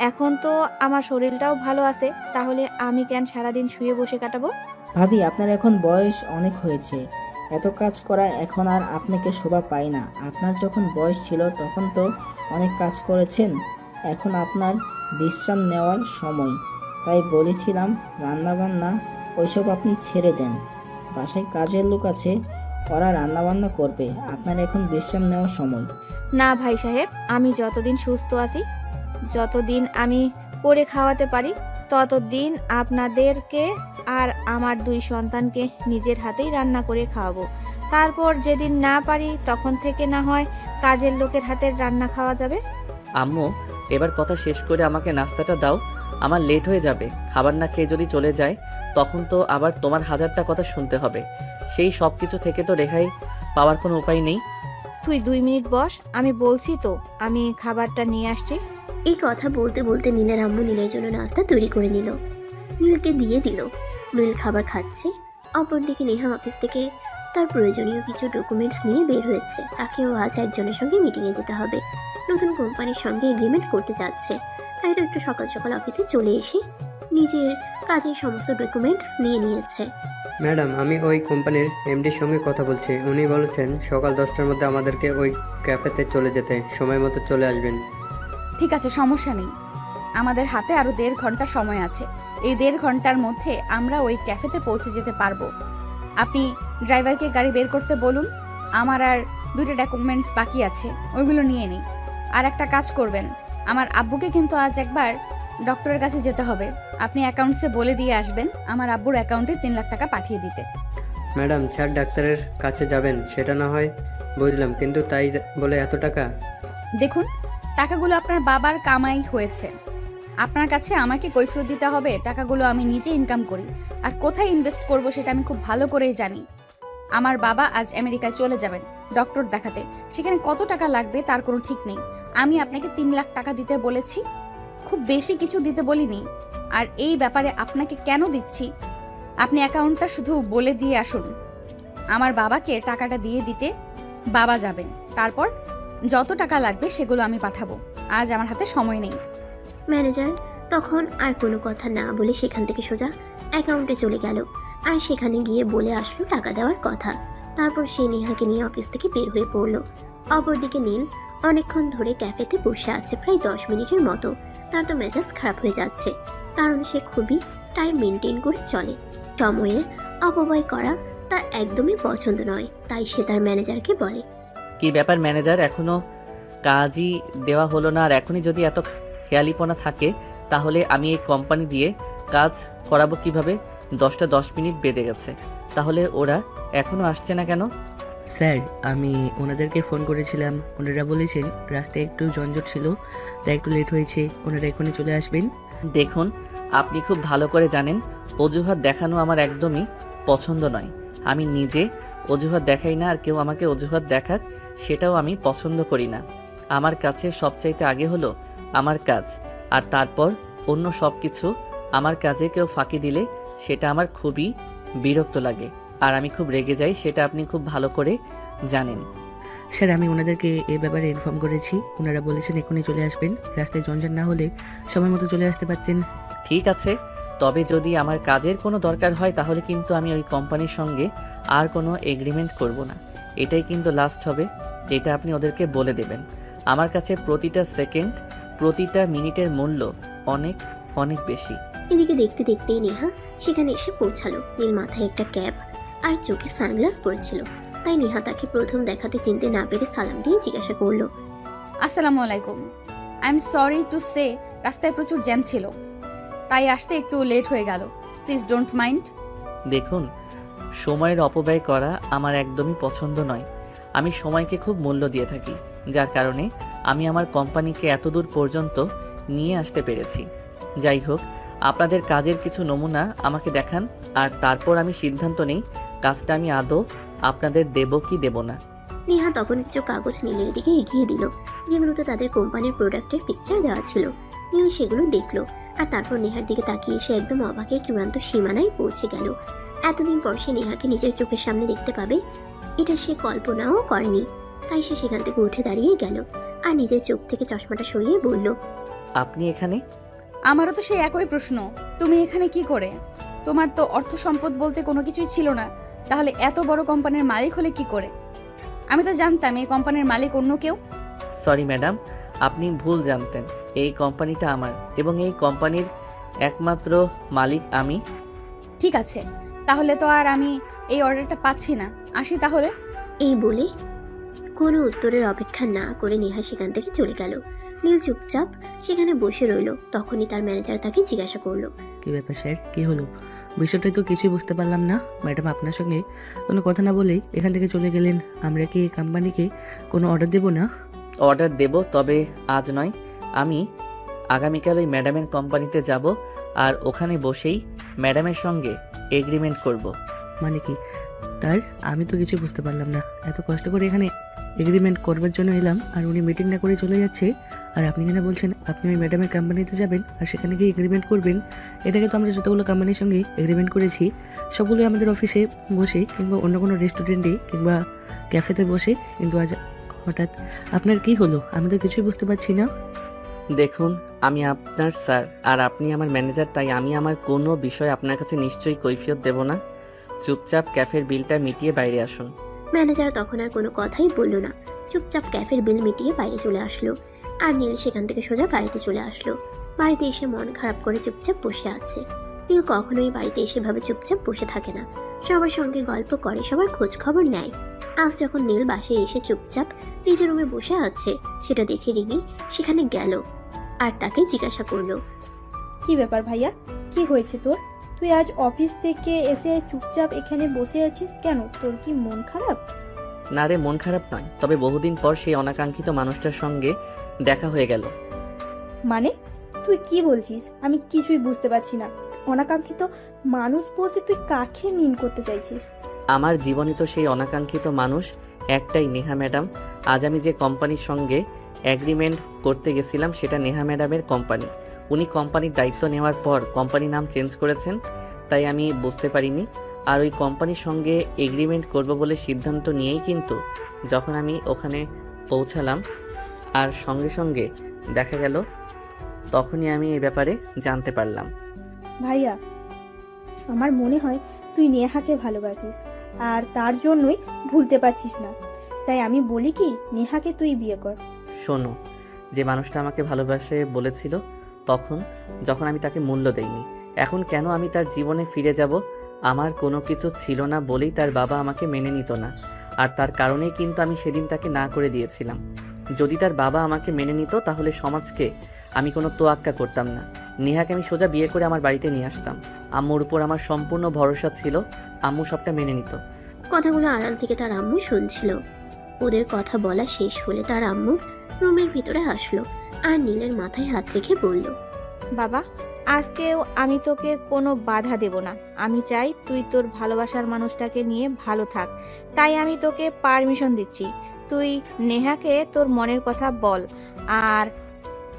এখন তো আমার শরীরটাও ভালো আছে, তাহলে আমি কেন সারাদিন শুয়ে বসে কাটাবো? ভাবি, আপনার এখন বয়স অনেক হয়েছে, এত কাজ করা এখন আর আপনাকে শোভা পায় না। আপনার যখন বয়স ছিল তখন তো অনেক কাজ করেছেন, এখন আপনার বিশ্রাম নেওয়ার সময়। তাই বলেছিলাম রান্নাবান্না ওইসব আপনি ছেড়ে দেন। বাসায় কাজের লোক আছে, ওরা রান্নাবান্না করবে, আপনার এখন বিশ্রাম নেওয়ার সময়। না ভাই সাহেব, আমি যতদিন সুস্থ আছি, যতদিন আমি করে খাওয়াতে পারি, ততদিন আপনাদেরকে আর আমার 2 সন্তানকে নিজের হাতেই রান্না করে খাওয়াবো। তারপর যেদিন না পারি তখন থেকে না হয় কাজের লোকের হাতের রান্না খাওয়া যাবে। আম্মু, এবার কথা শেষ করে আমাকে নাস্তাটা দাও, আমার লেট হয়ে যাবে। খাবার না খেয়ে যদি চলে যায় তখন তো আবার তোমার 1000টা কথা শুনতে হবে। সেই সব কিছু থেকে তো রেহাই পাওয়ার কোনো উপায় নেই। তুই 2 মিনিট বস, আমি বলছি তো, আমি খাবারটা নিয়ে আসছি। এই কথা বলতে বলতে নীলের আম্মু নীলের জন্য নাস্তা তৈরি করে নিল, নীলকে দিয়ে দিল। নীল খাবার খাচ্ছে। অপরদিকে নেহা অফিস থেকে তার প্রয়োজনীয় কিছু ডকুমেন্টস নিয়ে বের হয়েছে। তাকেও আজ একজনের সঙ্গে মিটিংয়ে যেতে হবে, নতুন কোম্পানির সঙ্গে এগ্রিমেন্ট করতে যাচ্ছে। তাই তো একটু সকাল সকাল অফিসে চলে এসে নিজের কাজের সমস্ত ডকুমেন্টস নিয়ে নিয়েছে। ম্যাডাম, আমি ওই কোম্পানির এমডির সঙ্গে কথা বলছি। উনি বলেছেন সকাল 10টার মধ্যে আমাদেরকে ওই ক্যাফেতে চলে যেতে, সময় মতো চলে আসবেন। ঠিক আছে, সমস্যা নেই। আমাদের হাতে আরও 1.5 ঘন্টা সময় আছে। এই 1.5 ঘন্টার মধ্যে আমরা ওই ক্যাফেতে পৌঁছে যেতে পারবো। আপনি ড্রাইভারকে গাড়ি বের করতে বলুন। আমার আর 2টা ডকুমেন্টস বাকি আছে, ওইগুলো নিয়ে নিই। আর একটা কাজ করবেন, আমার আব্বুকে কিন্তু আজ একবার ডক্টরের কাছে যেতে হবে। আপনি অ্যাকাউন্টসে বলে দিয়ে আসবেন আমার আব্বুর অ্যাকাউন্টে 3 লাখ টাকা পাঠিয়ে দিতে। ম্যাডাম, স্যার ডাক্তারের কাছে যাবেন সেটা না হয় বুঝলাম, কিন্তু তাই বলে এত টাকা? দেখুন, টাকাগুলো আপনার বাবার কামাই হয়েছে, আপনার কাছে আমাকে কৈফিয়ত দিতে হবে? টাকাগুলো আমি নিজে ইনকাম করি, আর কোথায় ইনভেস্ট করব সেটা আমি খুব ভালো করেই জানি। আমার বাবা আজ আমেরিকায় চলে যাবেন ডক্টর দেখাতে, সেখানে কত টাকা লাগবে তার কোনো ঠিক নেই। আমি আপনাকে 3 লাখ টাকা দিতে বলেছি, খুব বেশি কিছু দিতে বলিনি। আর এই ব্যাপারে আপনাকে কেন দিচ্ছি, আপনি অ্যাকাউন্টটা শুধু বলে দিয়ে আসুন। আমার বাবাকে টাকাটা দিয়ে দিতে বাবা যাবেন, তারপর যত টাকা লাগবে সেগুলো আমি পাঠাবো। আজ আমার হাতে সময় নেই। ম্যানেজার তখন আর কোনো কথা না বলে সেখান থেকে সোজা অ্যাকাউন্টে চলে গেল, আর সেখানে গিয়ে বলে আসলো টাকা দেওয়ার কথা। তারপর সে নেহাকে নিয়ে অফিস থেকে বের হয়ে পড়লো। অপরদিকে নীল অনেকক্ষণ ধরে ক্যাফেতে বসে আছে, প্রায় 10 মিনিটের মতো। তার তো মেজাজ খারাপ হয়ে যাচ্ছে, কারণ সে খুবই টাইম মেনটেন করে চলে। সময়ের অপব্যয় করা তার একদমই পছন্দ নয়। তাই সে তার ম্যানেজারকে বলে, কি ব্যাপার ম্যানেজার, এখনো কাজই দেওয়া হলো না? আর এখনই যদি এত খেয়ালিপনা থাকে তাহলে আমি এই কোম্পানি দিয়ে কাজ করাবো কিভাবে? 10টা 10 মিনিট বেজে গেছে, তাহলে ওরা এখনো আসছে না কেন? স্যার, আমি ওনাদেরকে ফোন করেছিলাম, ওনারা বলেছেন রাস্তায় একটু যানজট ছিল, তাই একটু লেট হয়েছে, ওনারা এখনই চলে আসবেন। দেখুন, আপনি খুব ভালো করে জানেন অজুহাত দেখানো আমার একদমই পছন্দ নয়। আমি নিজে অজুহাত দেখাই না, আর কেউ আমাকে অজুহাত দেখাক সেটাও আমি পছন্দ করি না। আমার কাছে সবচাইতে আগে হলো আমার কাজ, আর তারপর অন্য সব কিছু। আমার কাজে কেউ ফাঁকি দিলে সেটা আমার খুবই বিরক্ত লাগে, আর আমি খুব রেগে যাই, সেটা আপনি খুব ভালো করে জানেন। স্যার, আমি ওনাদেরকে এ ব্যাপারে ইনফর্ম করেছি, ওনারা বলেছেন এখনই চলে আসবেন। রাস্তায় যানজট না হলে সময় মতো চলে আসতে পারতেন। ঠিক আছে, তবে যদি আমার কাজের কোনো দরকার হয় তাহলে কিন্তু আমি ওই কোম্পানির সঙ্গে আর কোনো এগ্রিমেন্ট করব না। এটাই কিন্তু লাস্ট হবে, এটা আপনি ওদেরকে বলে দেবেন। আমার কাছে প্রতিটা সেকেন্ড, প্রতিটা মিনিটের মূল্য অনেক অনেক বেশি। এদিকে দেখতে দেখতেই নেহা সেখানে এসে পৌঁছালো। নীল মাথায় একটা ক্যাপ আর চোখে সানগ্লাস পরেছিল, তাই নেহা তাকে প্রথম দেখাতে চিনতে না পেরে সালাম দিয়ে জিজ্ঞাসা করলো, আসসালামু আলাইকুম। I am sorry to say, রাস্তায় প্রচুর জ্যাম ছিল, তাই আসতে একটু লেট হয়ে গেল। Please don't mind. দেখুন, সময়ের অপব্যয় করা আমার একদমই পছন্দ নয়। আমি সময়কে খুব মূল্য দিয়ে থাকি, যার কারণে আমি আমার কোম্পানিকে এতদূর পর্যন্ত নিয়ে আসতে পেরেছি। যাই হোক, আপনাদের কাজের কিছু নমুনা আমাকে দেখান, আর তারপর আমি সিদ্ধান্ত নেই কাজটা আমি আদৌ আপনাদের দেব কি দেব না। নেহা তখন কিছু কাগজ নীলের দিকে এগিয়ে দিল, যেগুলোতে তাদের কোম্পানির প্রোডাক্টের পিকচার দেওয়া ছিল। নীল সেগুলো দেখলো, আর তারপর নেহার দিকে তাকিয়ে সে একদম অবাকের চূড়ান্ত সীমানায় পৌঁছে গেল। এতদিন পর সে নেহাকে নিজের চোখের সামনে দেখতে পাবে, এটা সে কল্পনাও করেনি। তাই সে সেখান থেকে উঠে দাঁড়িয়ে গেল, আর নিজের চোখ থেকে চশমাটা সরিয়ে বলল, আপনি এখানে? আমারও তো সেই একই প্রশ্ন, তুমি এখানে কি করে? তোমার তো অর্থ সম্পদ বলতে কোনো কিছুই ছিল না, তাহলে এত বড় কোম্পানির মালিক হলে কি করে? আমি তো জানতাম এই কোম্পানির মালিক অন্য কেউ। সরি ম্যাডাম, আপনি ভুল জানতেন। এই কোম্পানিটা আমার, এবং এই কোম্পানির একমাত্র মালিক আমি। ঠিক আছে, তাহলে তো আর আমি এই অর্ডারটা পাচ্ছি না, আসি তাহলে। এই বলে কোনো উত্তরের অপেক্ষা না করে নেহা সেখান থেকে চলে গেল। নীল চুপচাপ সেখানে বসে রইল। তখনই তার ম্যানেজার তাকে জিজ্ঞাসা করলো, কি ব্যাপার স্যার, কি হলো? বিষয়টাই তো কিছুই বুঝতে পারলাম না। ম্যাডাম আপনার সঙ্গে কোনো কথা না বলেই এখান থেকে চলে গেলেন। আমরা কি এই কোম্পানিকে কোনো অর্ডার দেব না? অর্ডার দেব, তবে আজ নয়। আমি আগামীকাল ওই ম্যাডামের কোম্পানিতে যাব, আর ওখানে বসেই ম্যাডামের সঙ্গে এগ্রিমেন্ট করব। মানে কি? তার আমি তো কিছু বুঝতে পারলাম না। এত কষ্ট করে এখানে এগ্রিমেন্ট করবার জন্য এলাম, আর উনি মিটিং না করে চলে যাচ্ছে, আর আপনি কিনা বলছেন আপনি ওই ম্যাডামের কোম্পানিতে যাবেন আর সেখানে গিয়ে এগ্রিমেন্ট করবেন। এটাকে তো আমরা যতগুলো কোম্পানির সঙ্গে এগ্রিমেন্ট করেছি সবগুলোই আমাদের অফিসে বসে কিংবা অন্য কোনো রেস্টুরেন্টে কিংবা ক্যাফেতে বসে, কিন্তু আজ হঠাৎ আপনার কি হলো? আমি তো কিছুই বুঝতে পারছি না। দেখুন, আমি আপনার স্যার আর আপনি আমার ম্যানেজার, তাই আমি আমার কোনো বিষয় আপনার কাছে নিশ্চয়ই কৈফিয়ত দেব না। চুপচাপ ক্যাফের বিলটা মিটিয়ে বাইরে আসুন। ম্যানেজার তখন আর কোনো কথাই বলল না, চুপচাপ ক্যাফের বিল মিটিয়ে বাইরে চলে আসলো। আর নীল সেখান থেকে সোজা বাড়িতে চলে আসলো। বাড়িতে এসে মন খারাপ করে চুপচাপ বসে আছে। নীল কখনোই বাড়িতে এসে ভাবে চুপচাপ বসে থাকে না, সবার সঙ্গে গল্প করে, সবার খোঁজ খবর নেয়। আজ যখন নীল বাসায় এসে চুপচাপ নিজের রুমে বসে আছে, সেটা দেখে রিনি সেখানে গেল আর তাকে জিজ্ঞাসা করলো, কি ব্যাপার ভাইয়া, কি হয়েছে তোর? তুই আজ অফিস থেকে এসে চুপচাপ এখানে বসে আছিস কেন? তোর কি মন খারাপ? না রে, মন খারাপ নয়, তবে বহুদিন পর সেই অনাকাঙ্ক্ষিত মানুষটার সঙ্গে দেখা হয়ে গেল। মানে তুই কি বলছিস? আমি কিছুই বুঝতে পারছি না। অনাকাঙ্ক্ষিত মানুষ বলতে তুই কাকে মিন করতে চাইছিস? আমার জীবনে তো সেই অনাকাঙ্ক্ষিত মানুষ একটাই, নেহা ম্যাডাম। আজ আমি যে কোম্পানির সঙ্গে এগ্রিমেন্ট করতে গেছিলাম সেটা নেহা ম্যাডামের কোম্পানি। উনি কোম্পানির দায়িত্ব নেওয়ার পর কোম্পানির নাম চেঞ্জ করেছেন, তাই আমি বুঝতে পারিনি। আর ওই কোম্পানির সঙ্গে এগ্রিমেন্ট করব বলে সিদ্ধান্ত নিয়েই কিন্তু যখন আমি ওখানে পৌঁছালাম আর সঙ্গে সঙ্গে দেখা গেল, তখনই আমি এই ব্যাপারে জানতে পারলাম। ভাইয়া, আমার মনে হয় তুই নেহাকে ভালোবাসিস আর তার জন্যই ভুলতে পারছিস না। তাই আমি বলি কি, নেহাকে তুই বিয়ে কর। শোনো, যে মানুষটা আমাকে ভালোবাসে বলেছিল তখন যখন আমি তাকে মূল্য দেইনি। এখন কেন আমি তার জীবনে ফিরে যাব? আমার কোনো কিছু ছিল না বলেই তার বাবা আমাকে মেনে নিত না, আর তার কারণেই কিন্তু আমি সেদিন তাকে না করে দিয়েছিলাম। যদি তার বাবা আমাকে মেনে নিত তাহলে সমাজকে আমি কোনো তোয়াক্কা করতাম না। নেহাকে আমি সোজা বিয়ে করে আমার বাড়িতে নিয়ে আসতাম। আম্মুর উপর আমার সম্পূর্ণ ভরসা ছিল, আম্মু সবটা মেনে নিত। কথাগুলো আড়াল থেকে তার আম্মু শুনছিল। ওদের কথা বলা শেষ হলে তার আম্মু রুমের ভিতরে আসলো আর নীলের মাথায় হাত রেখে বলল, বাবা, আজকেও আমি তোকে কোনো বাধা দেব না। আমি চাই তুই তোর ভালোবাসার মানুষটাকে নিয়ে ভালো থাক, তাই আমি তোকে পারমিশন দিচ্ছি। তুই নেহাকে তোর মনের কথা বল, আর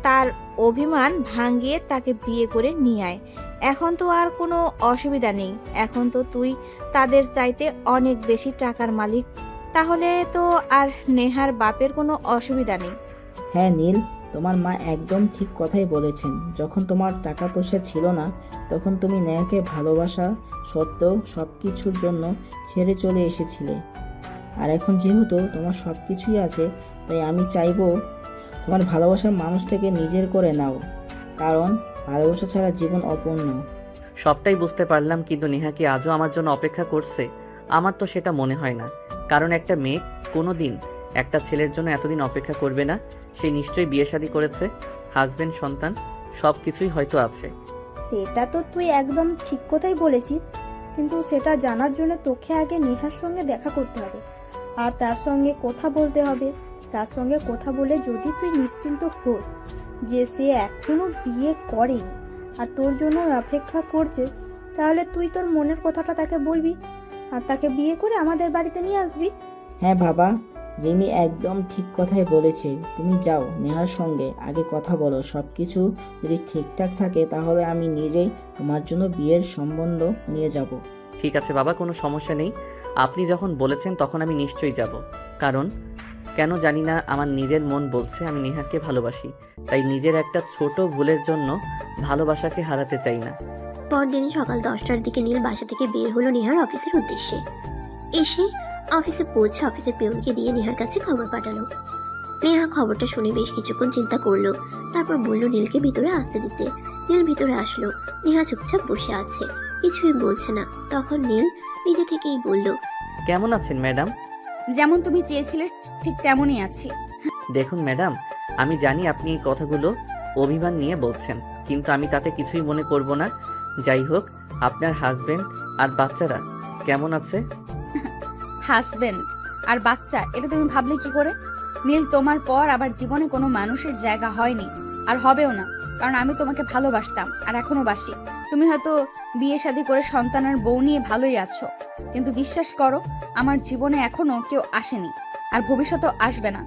তার অভিমান ভাঙিয়ে তাকে বিয়ে করে নিয়ে আয়। এখন তো আর কোনো অসুবিধা নেই, এখন তো তুই তাদের চাইতে অনেক বেশি টাকার মালিক, তাহলে তো আর নেহার বাপের কোনো অসুবিধা নেই। হ্যাঁ নীল, তোমার মা একদম ঠিক কথাই বলেছেন। যখন তোমার টাকা পয়সা ছিল না তখন তুমি নেহাকে ভালোবাসা সত্ত্বেও সব কিছুর জন্য ছেড়ে চলে এসেছিলে। আর এখন যেহেতু তোমার সব কিছুই আছে, তাই আমি চাইবো তোমার ভালোবাসার মানুষটাকে নিজের করে নাও, কারণ ভালোবাসা ছাড়া জীবন অপূর্ণ। সবটাই বুঝতে পারলাম, কিন্তু নেহা কি আজও আমার জন্য অপেক্ষা করছে? আমার তো সেটা মনে হয় না, কারণ একটা মেয়ে কোনো দিন একটা ছেলের জন্য এতদিন অপেক্ষা করবে না। সে নিশ্চয়ই বিয়ে শাদী করেছে, হাজবেন্ড, সন্তান সব কিছুই হয়তো আছে। সেটা তো তুই একদম ঠিক কথাই বলেছিস, কিন্তু সেটা জানার জন্য তোকে আগে নেহার সঙ্গে দেখা করতে হবে, আর তার সঙ্গে কথা বলতে হবে। তার সঙ্গে কথা বলে যদি তুই নিশ্চিন্ত হোস যে সে এখনো বিয়ে করেনি আর তোর জন্য অপেক্ষা করছে, তাহলে তুই তোর মনের কথাটা তাকে বলবি আর তাকে বিয়ে করে আমাদের বাড়িতে নিয়ে আসবি। হ্যাঁ বাবা, রিমি একদম ঠিক কথাই বলেছে। তুমি যাও, নেহার সঙ্গে আগে কথা বলো। সব কিছু যদি ঠিকঠাক থাকে তাহলে আমি নিজেই তোমার জন্য বিয়ের সম্বন্ধ নিয়ে যাব। ঠিক আছে বাবা, কোনো সমস্যা নেই। আপনি যখন বলেছেন তখন আমি নিশ্চয়ই যাব, কারণ কেন জানি না আমার নিজের মন বলছে আমি নেহাকে ভালোবাসি, তাই নিজের একটা ছোট ভুলের জন্য ভালোবাসাকে হারাতে চাই না। পরদিন সকাল 10টার দিকে নীল বাসা থেকে বের হলো নেহার অফিসের উদ্দেশ্যে। এসে অফিসে পৌঁছে অফিসের পিয়নকে দিয়ে নেহার কাছে খবর পাঠালো। নেহা খবরটা শুনে বেশ কিছুক্ষণ চিন্তা করলো, তারপর বলল নীলকে ভিতরে আসতে দিতে। নীল ভিতরে আসলো। নেহা চুপচাপ বসে আছে, কিছুই বলছে না। তখন নীল নিজে থেকেই বলল, কেমন আছেন ম্যাডাম? যেমন তুমি চেয়েছিলে ঠিক তেমনই আছি। দেখুন ম্যাডাম, আমি জানি আপনি এই কথাগুলো অভিমান নিয়ে বলছেন, কিন্তু আমি তাতে কিছুই মনে করব না। যাই হোক, আপনার হাজবেন্ড আর বাচ্চারা কেমন আছে? হাজবেন্ড আর বাচ্চা, এটা তুমি ভাবলে কি করে? নীল, তোমার পর আবার জীবনে কোনো মানুষের জায়গা হয়নি আর হবেও না, কারণ আমি তোমাকে ভালোবাসতাম আর এখনো বাসি। তুমি হয়তো বিয়ে শাদী করে সন্তানের বউ নিয়ে ভালোই আছো, কিন্তু বিশ্বাস করো, আমার জীবনে এখনো কেউ আসেনি আর ভবিষ্যতেও আসবে না,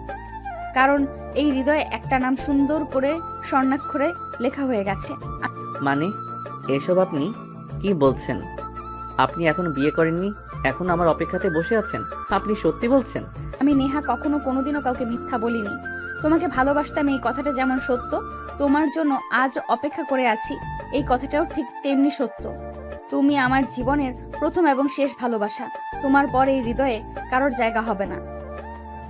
কারণ এই হৃদয়ে একটা নাম সুন্দর করে স্বর্ণাক্ষরে লেখা হয়ে গেছে। মানে এসব আপনি কি বলছেন? আপনি এখনো বিয়ে করেননি, এখন আমার অপেক্ষাতে বসে আছেন? আপনি সত্যি বলছেন? আমি নেহা কখনো কোনোদিনও কাউকে মিথ্যা বলিনি। তোমাকে ভালোবাসতাম এই কথাটা যেমন সত্য, তোমার জন্য আজ অপেক্ষা করে আছি এই কথাটাও ঠিক তেমনি সত্য। তুমি আমার জীবনের প্রথম এবং শেষ ভালোবাসা, তোমার পর এই হৃদয়ে কারোর জায়গা হবে না।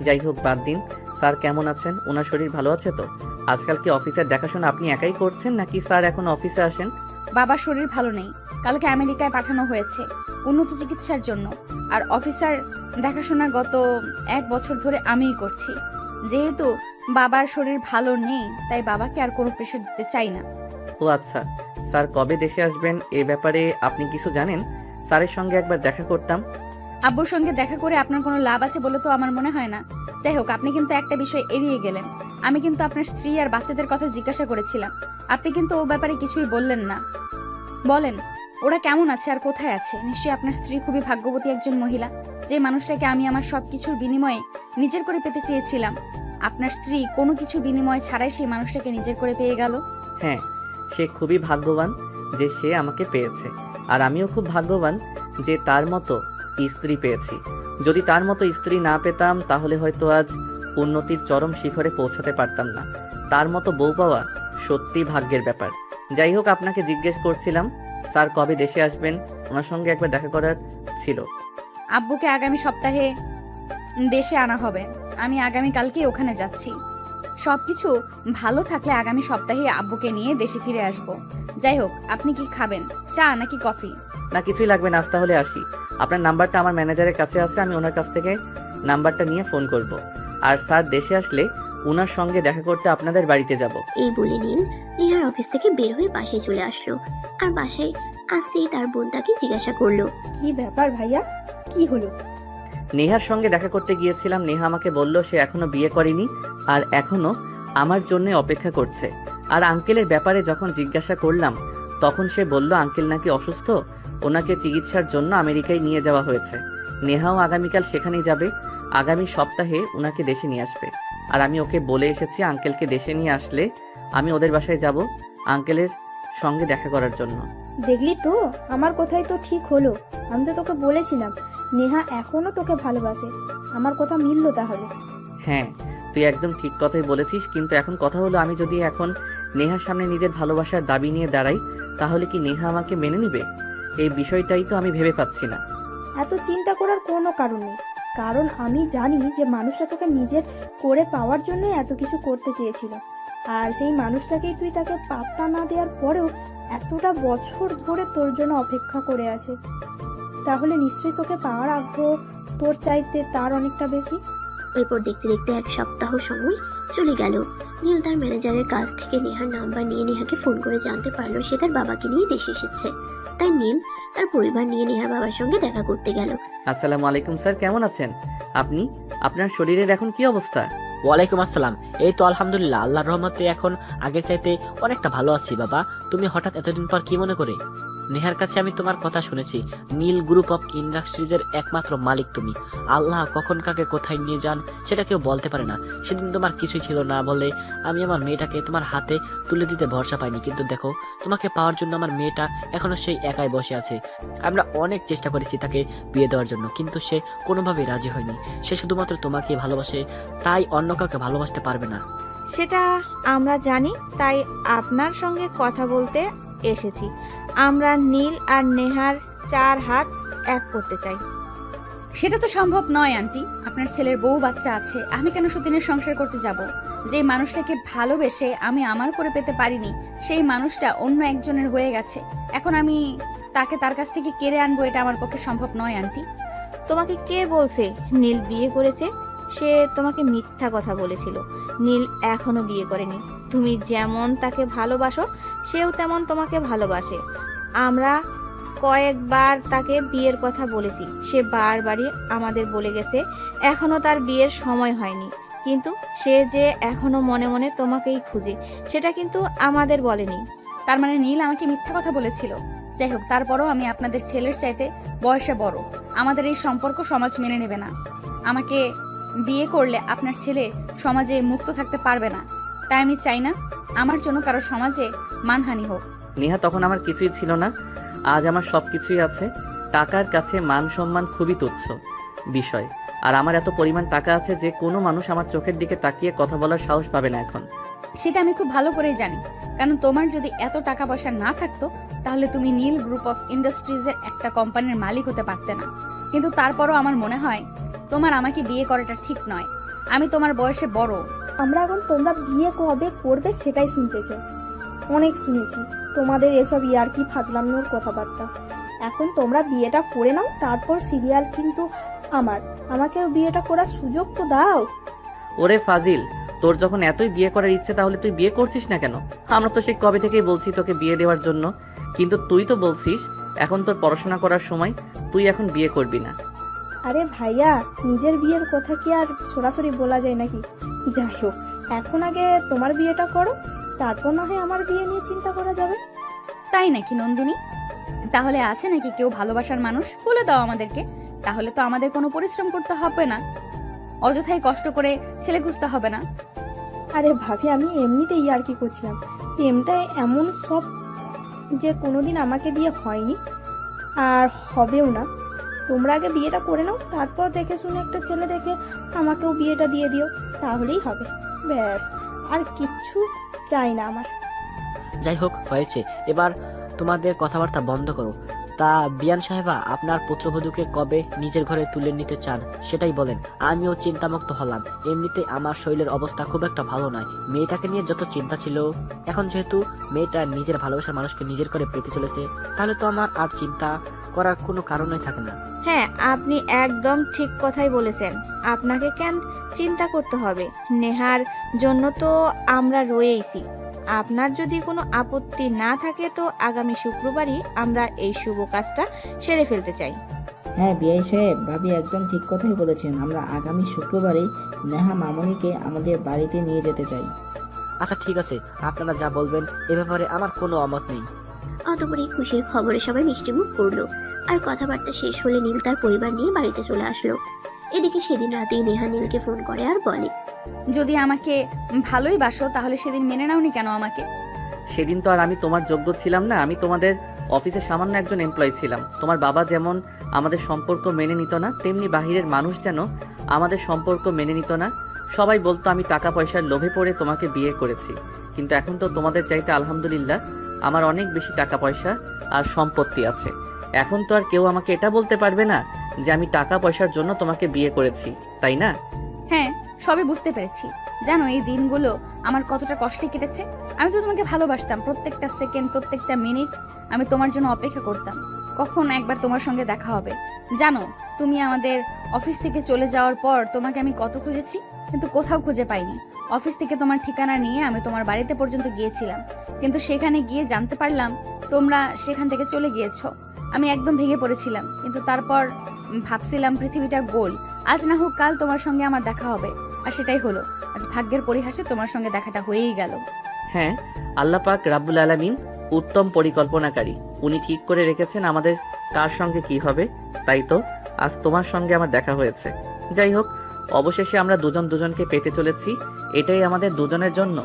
যাই হোক, বাদ দিন। স্যার কেমন আছেন? ওনার শরীর ভালো আছে তো? আজকাল কি অফিসের দেখাশোনা আপনি একাই করছেন, নাকি স্যার এখন অফিসে আসেন? বাবার শরীর ভালো নেই, কালকে আমেরিকায় পাঠানো হয়েছে উন্নত চিকিৎসার জন্য, আর অফিসার দেখাশোনা গত 1 বছর ধরে আমিই করছি। যেহেতু বাবার শরীর ভালো নেই, তাই বাবাকে আর কোনো প্রেশার দিতে চাই না। ও আচ্ছা, স্যার কবে দেশে আসবেন এ ব্যাপারে আপনি কিছু জানেন? স্যারের সঙ্গে একবার দেখা করতাম। আব্বুর সঙ্গে দেখা করে আপনার কোনো লাভ আছে বলে তো আমার মনে হয় না। যাই হোক, আপনি কিন্তু একটা বিষয় এড়িয়ে গেলেন। আমি কিন্তু আপনার স্ত্রী আর বাচ্চাদের কথা জিজ্ঞাসা করেছিলাম, আপনি কিন্তু ও ব্যাপারে কিছুই বললেন না। বলেন, ওরা কেমন আছে আর কোথায় আছে? নিশ্চয়ই আপনার স্ত্রী খুবই ভাগ্যবতী একজন মহিলা, যে মানুষটাকে আমি আমার সব কিছুর বিনিময়ে নিজের করে পেতে চেয়েছিলাম। আপনার স্ত্রী কোনো কিছু বিনিময় ছাড়াই সেই মানুষটাকে নিজের করে পেয়ে গেল। হ্যাঁ, সে খুবই ভাগ্যবান যে সে আমাকে পেয়েছে, আর আমিও খুব ভাগ্যবান যে তার মতো স্ত্রী পেয়েছি। যদি তার মতো স্ত্রী না পেতাম তাহলে হয়তো আজ উন্নতির চরম শিখরে পৌঁছাতে পারতাম না। তার মতো বউ পাওয়া সত্যি ভাগ্যের ব্যাপার। যাই হোক, আপনাকে জিজ্ঞেস করছিলাম স্যার কবে দেশে আসবেন, ওনার সঙ্গে একবার দেখা করার ছিল। আব্বুকে আগামী সপ্তাহে দেশে আনা হবে, আমি আগামী কালকে ওখানে যাচ্ছি। সব কিছু ভালো থাকলে আগামী সপ্তাহে আব্বুকে নিয়ে দেশে ফিরে আসব। যাই হোক, আপনি কি খাবেন, চা নাকি কফি? না, কিছুই লাগবে না, আজ তাহলে আসি। আপনার নাম্বারটা আমার ম্যানেজারের কাছে আছে, আমি ওনার কাছ থেকে নাম্বারটা নিয়ে ফোন করব। আর স্যার দেশে আসলে ওনার সঙ্গে দেখা করতে আপনাদের বাড়িতে যাব। এই বলে নীল নেহার অফিস থেকে বের হয়ে বাসায় চলে আসলো। আর বাসায় আসতেই তার বোন তাকে জিজ্ঞাসা করলো, কি ব্যাপার ভাইয়া, কি হলো? নেহার সঙ্গে দেখা করতে গিয়েছিলাম। নেহা আমাকে বলল সে এখনো বিয়ে করেনি আর এখনো আমার জন্য অপেক্ষা করছে। আর আঙ্কেলের ব্যাপারে যখন জিজ্ঞাসা করলাম তখন সে বলল আঙ্কেল নাকি অসুস্থ, ওনাকে চিকিৎসার জন্য আমেরিকায় নিয়ে যাওয়া হয়েছে। নেহাও আগামীকাল সেখানেই যাবে, আগামী সপ্তাহে ওনাকে দেশে নিয়ে আসবে। আর আমি ওকে বলে এসেছি আঙ্কেলকে দেশে নিয়ে আসলে আমি ওদের বাসায় যাব আঙ্কেলের সঙ্গে দেখা করার জন্য। দেখলি তো, আমার কথাই তো ঠিক হলো। আমি তো তোকে বলেছিলাম নেহা এখনো তোকে ভালোবাসে। আমার কথা মিললো তাহলে? হ্যাঁ, তুই একদম ঠিক কথাই বলেছিস, কিন্তু এখন কথা হলো আমি যদি এখন নেহার সামনে নিজের ভালোবাসার দাবি নিয়ে দাঁড়াই তাহলে কি নেহা আমাকে মেনে নিবে? এই বিষয়টাই তো আমি ভেবে পাচ্ছি না। এত চিন্তা করার কোনো কারণ নেই, কারণ আমি জানি যে মানুষটা তোকে নিজের করে পাওয়ার জন্য এত কিছু করতে চেয়েছিল। আর সেই মানুষটাকেই তুই তাকে পাত্তা না দেওয়ার পরেও এতটা বছর ধরে তোর জন্য অপেক্ষা করে আছে, তাহলে নিশ্চয়ই তোকে পাওয়ার আগ্রহ তোর চাইতে তার অনেকটা বেশি। এরপর দেখতে দেখতে এক সপ্তাহ সময় চলে গেল। নীল তার ম্যানেজারের কাছ থেকে নেহার নাম্বার নিয়ে নেহাকে ফোন করে জানতে পারলো সে তার বাবাকে নিয়ে দেশে এসেছে। তাই নীল তার পরিবার নিয়ে নেহার বাবার সঙ্গে দেখা করতে গেল। আসসালামু আলাইকুম স্যার, কেমন আছেন আপনি? আপনার শরীরের এখন কি অবস্থা? ওয়ালাইকুম আসসালাম। এই তো আলহামদুলিল্লাহ, আল্লাহর রহমতে এখন আগের চাইতে অনেকটা ভালো আছি। বাবা, তুমি হঠাৎ এতদিন পর কি মনে করে? নেহার কাছে আমি তোমার কথা শুনেছি, নীল গ্রুপ অফ ইন্ডাস্ট্রিজের একমাত্র মালিক তুমি। আল্লাহ কখন কাকে কোথায় নিয়ে যান সেটা কেউ বলতে পারে না। সেদিন তোমার কিছুই ছিল না বলে আমি আমার মেয়েটাকে তোমার হাতে তুলে দিতে ভরসা পাইনি, কিন্তু দেখো তোমাকে পাওয়ার জন্য আমার মেয়েটা এখনো সেই একাই বসে আছে। আমরা অনেক চেষ্টা করেছি তাকে বিয়ে দেওয়ার জন্য, কিন্তু সে কোনোভাবেই রাজি হয়নি। সে শুধুমাত্র তোমাকে ভালোবাসে, তাই অন্য কাউকে ভালোবাসতে পারবে না। সেটা আমরা জানি, তাই আপনার সঙ্গে কথা বলতে এসেছি। আমরা নীল আর নেহার 4 হাত এক করতে চাই। সেটা তো সম্ভব নয় আন্টি, আপনার ছেলের বউ বাচ্চা আছে, আমি কেন সতীনের সংসার করতে যাব? যে মানুষটাকে ভালোবেসে আমি আমার করে পেতে পারিনি সেই মানুষটা অন্য একজনের হয়ে গেছে, এখন আমি তাকে তার কাছ থেকে কেড়ে আনবো, এটা আমার পক্ষে সম্ভব নয় আন্টি। তোমাকে কে বলছে নীল বিয়ে করেছে? সে তোমাকে মিথ্যা কথা বলেছিল। নীল এখনো বিয়ে করেনি। তুমি যেমন তাকে ভালোবাসো সেও তেমন তোমাকে ভালোবাসে। আমরা কয়েকবার তাকে বিয়ের কথা বলেছি, সে বারবারই আমাদের বলে গেছে এখনো তার বিয়ের সময় হয়নি, কিন্তু সে যে এখনো মনে মনে তোমাকেই খুঁজে সেটা কিন্তু আমাদের বলেনি। তার মানে নীল আমাকে মিথ্যা কথা বলেছিল? যাই হোক, তারপরও আমি আপনাদের ছেলের চাইতে বয়সে বড়, আমাদের এই সম্পর্ক সমাজ মেনে নেবে না। আমাকে বিয়ে করলে আপনার ছেলে সমাজে মুক্ত থাকতে পারবে না, তাই আমি চাই না আমার জন্য কারো সমাজে মানহানি হোক। নেহা, তখন আমার কিছুই ছিল না, আজ আমার সব কিছুই আছে। টাকার কাছে মান সম্মান খুবই তুচ্ছ বিষয়, আর আমার এত পরিমাণ টাকা আছে যে কোনো মানুষ আমার চোখের দিকে তাকিয়ে কথা বলার সাহস পাবে না এখন। সেটা আমি খুব ভালো করেই জানি, কারণ তোমার যদি এত টাকা পয়সা না থাকতো তাহলে তুমি নীল গ্রুপ অফ ইন্ডাস্ট্রিজের একটা কোম্পানির মালিক হতে পারতে না। কিন্তু তারপরও আমার মনে হয় তোমার আমাকে বিয়ে করাটা ঠিক নয়। আমি তোমার বয়সে বড়। আমরা এখন তোমরা বিয়ে কবে করবে সেটাই শুনতে চাই। অনেক শুনেছি তোমাদের এসব ইয়ার্কি ফাজলানোর কথাবার্তা। এখন তোমরা বিয়েটা করে নাও, তারপর সিরিয়াল কিন্তু আমাকেও বিয়েটা করার সুযোগ তো দাও। ওরে ফাজিল, তোর যখন এতই বিয়ে করার ইচ্ছে তাহলে তুই বিয়ে করছিস না কেন? আমরা তো সেই কবে থেকেই বলছি তোকে বিয়ে দেওয়ার জন্য, কিন্তু তুই তো বলছিস এখন তোর পড়াশোনা করার সময়, তুই এখন বিয়ে করবি না। আরে ভাইয়া, নিজের বিয়ের কথা কি আর সরাসরি বলা যায় নাকি? যাই হোক, এখন আগে তোমার বিয়েটা করো, তারপর না হয় আমার বিয়ে নিয়ে চিন্তা করা যাবে। তাই নাকি নন্দিনী? তাহলে আছে নাকি কেউ ভালোবাসার মানুষ? বলে দাও আমাদেরকে, তাহলে তো আমাদের কোনো পরিশ্রম করতে হবে না, অযথাই কষ্ট করে ছেলে খুঁজতে হবে না। আরে ভাবি, আমি এমনিতেই আর কি করছিলাম। প্রেমটা এমন সব যে কোনোদিন আমাকে দিয়ে হয়নি আর হবেও না। তোমরা আগে বিয়েটা করে নাও, তারপর দেখে শুনে একটা ছেলে দেখে আমাকেও বিয়েটা দিয়ে দিও, তাহলেই হবে। ব্যাস, আর কিচ্ছু চাই না আমার। যাই হোক, হয়েছে, এবার তোমাদের কথাবার্তা বন্ধ করো। তা বিয়ান সাহেবা, আপনার পুত্রবধূকে কবে নিজের ঘরে তুলে নিতে চান সেটাই বলেন। আমিও চিন্তামুক্ত হলাম। এমনিতে আমার শরীরের অবস্থা খুব একটা ভালো নয়। মেয়েটাকে নিয়ে যত চিন্তা ছিল, এখন যেহেতু মেয়েটা নিজের ভালোবাসার মানুষকে নিজের করে পেতে চলেছে, তাহলে তো আমার আর চিন্তা করার কোনো কারণই থাকে না। হ্যাঁ, আপনি একদম ঠিক কথাই বলেছেন। আপনাকে কেন চিন্তা করতে হবে? নেহার জন্য তো আমরা রয়েইছি। আপনার যদি কোনো আপত্তি না থাকে তো আগামী শুক্রবারই আমরা এই শুভ কাজটা সেরে ফেলতে চাই। হ্যাঁ বিআই সাহেব, ভাবি একদম ঠিক কথাই বলেছেন। আমরা আগামী শুক্রবারে নেহা মামনিকে আমাদের বাড়িতে নিয়ে যেতে চাই। আচ্ছা ঠিক আছে, আপনারা যা বলবেন এ ব্যাপারে আমার কোনো অমত নেই। অতপর এই খুশির খবরে সবাই মিষ্টিমুখ করলো। আর কথাবার্তা শেষ হলে নীল তার পরিবার নিয়ে বাড়িতে চলে আসলো। এদিকে সেদিন রাতেই নেহা নীলকে ফোন করে আর বলে, যদি আমাকে ভালোই বাসো তাহলে সেদিন মেনে নাওনি কেন আমাকে? সেদিন তো আর আমি তোমার যোগ্য ছিলাম না। আমি তোমাদের অফিসের সামান্য একজন এমপ্লয়ি ছিলাম। তোমার বাবা যেমন আমাদের সম্পর্ক মেনে নিত না, তেমনি বাহিরের মানুষ যেন আমাদের সম্পর্ক মেনে নিত না। সবাই বলতো আমি টাকা পয়সার লোভে পড়ে তোমাকে বিয়ে করেছি। কিন্তু এখন তো তোমাদের চাইতে আলহামদুলিল্লাহ আমার অনেক বেশি টাকা পয়সা আর সম্পত্তি আছে। এখন তো আর কেউ আমাকে এটা বলতে পারবে না যে আমি টাকা পয়সার জন্য তোমাকে বিয়ে করেছি, তাই না? হ্যাঁ, সবই বুঝতে পেরেছি। জানো এই দিনগুলো আমার কতটা কষ্টে কেটেছে। আমি তো তোমাকে ভালোবাসতাম। প্রত্যেকটা সেকেন্ড, প্রত্যেকটা মিনিট আমি তোমার জন্য অপেক্ষা করতাম কখন একবার তোমার সঙ্গে দেখা হবে। জানো তুমি আমাদের অফিস থেকে চলে যাওয়ার পর তোমাকে আমি কত খুঁজেছি, কিন্তু কোথাও খুঁজে পাইনি। অফিস থেকে তোমার ঠিকানা নিয়ে আমি তোমার বাড়িতে পর্যন্ত গিয়েছিলাম, কিন্তু সেখানে গিয়ে জানতে পারলাম তোমরা সেখান থেকে চলে গিয়েছো। আমি একদম ভেঙে পড়েছিলাম, কিন্তু তারপর ভাবছিলাম পৃথিবীটা গোল, আজ না হোক কাল তোমার সঙ্গে আমার দেখা হবে। আর সেটাই হলো। আজ ভাগ্যের পরিহাসে তোমার সঙ্গে দেখাটা হয়েই গেল। হ্যাঁ, আল্লাহ পাক রাব্বুল আলামিন উত্তম পরিকল্পনাকারী। উনি ঠিক করে রেখেছেন আমাদের কার সঙ্গে কি হবে। তাই তো আজ তোমার সঙ্গে আমার দেখা হয়েছে। যাই হোক, অবশেষে আমরা দুজন দুজনকে পেতে চলেছি। এটাই আমাদের দুজনের জন্য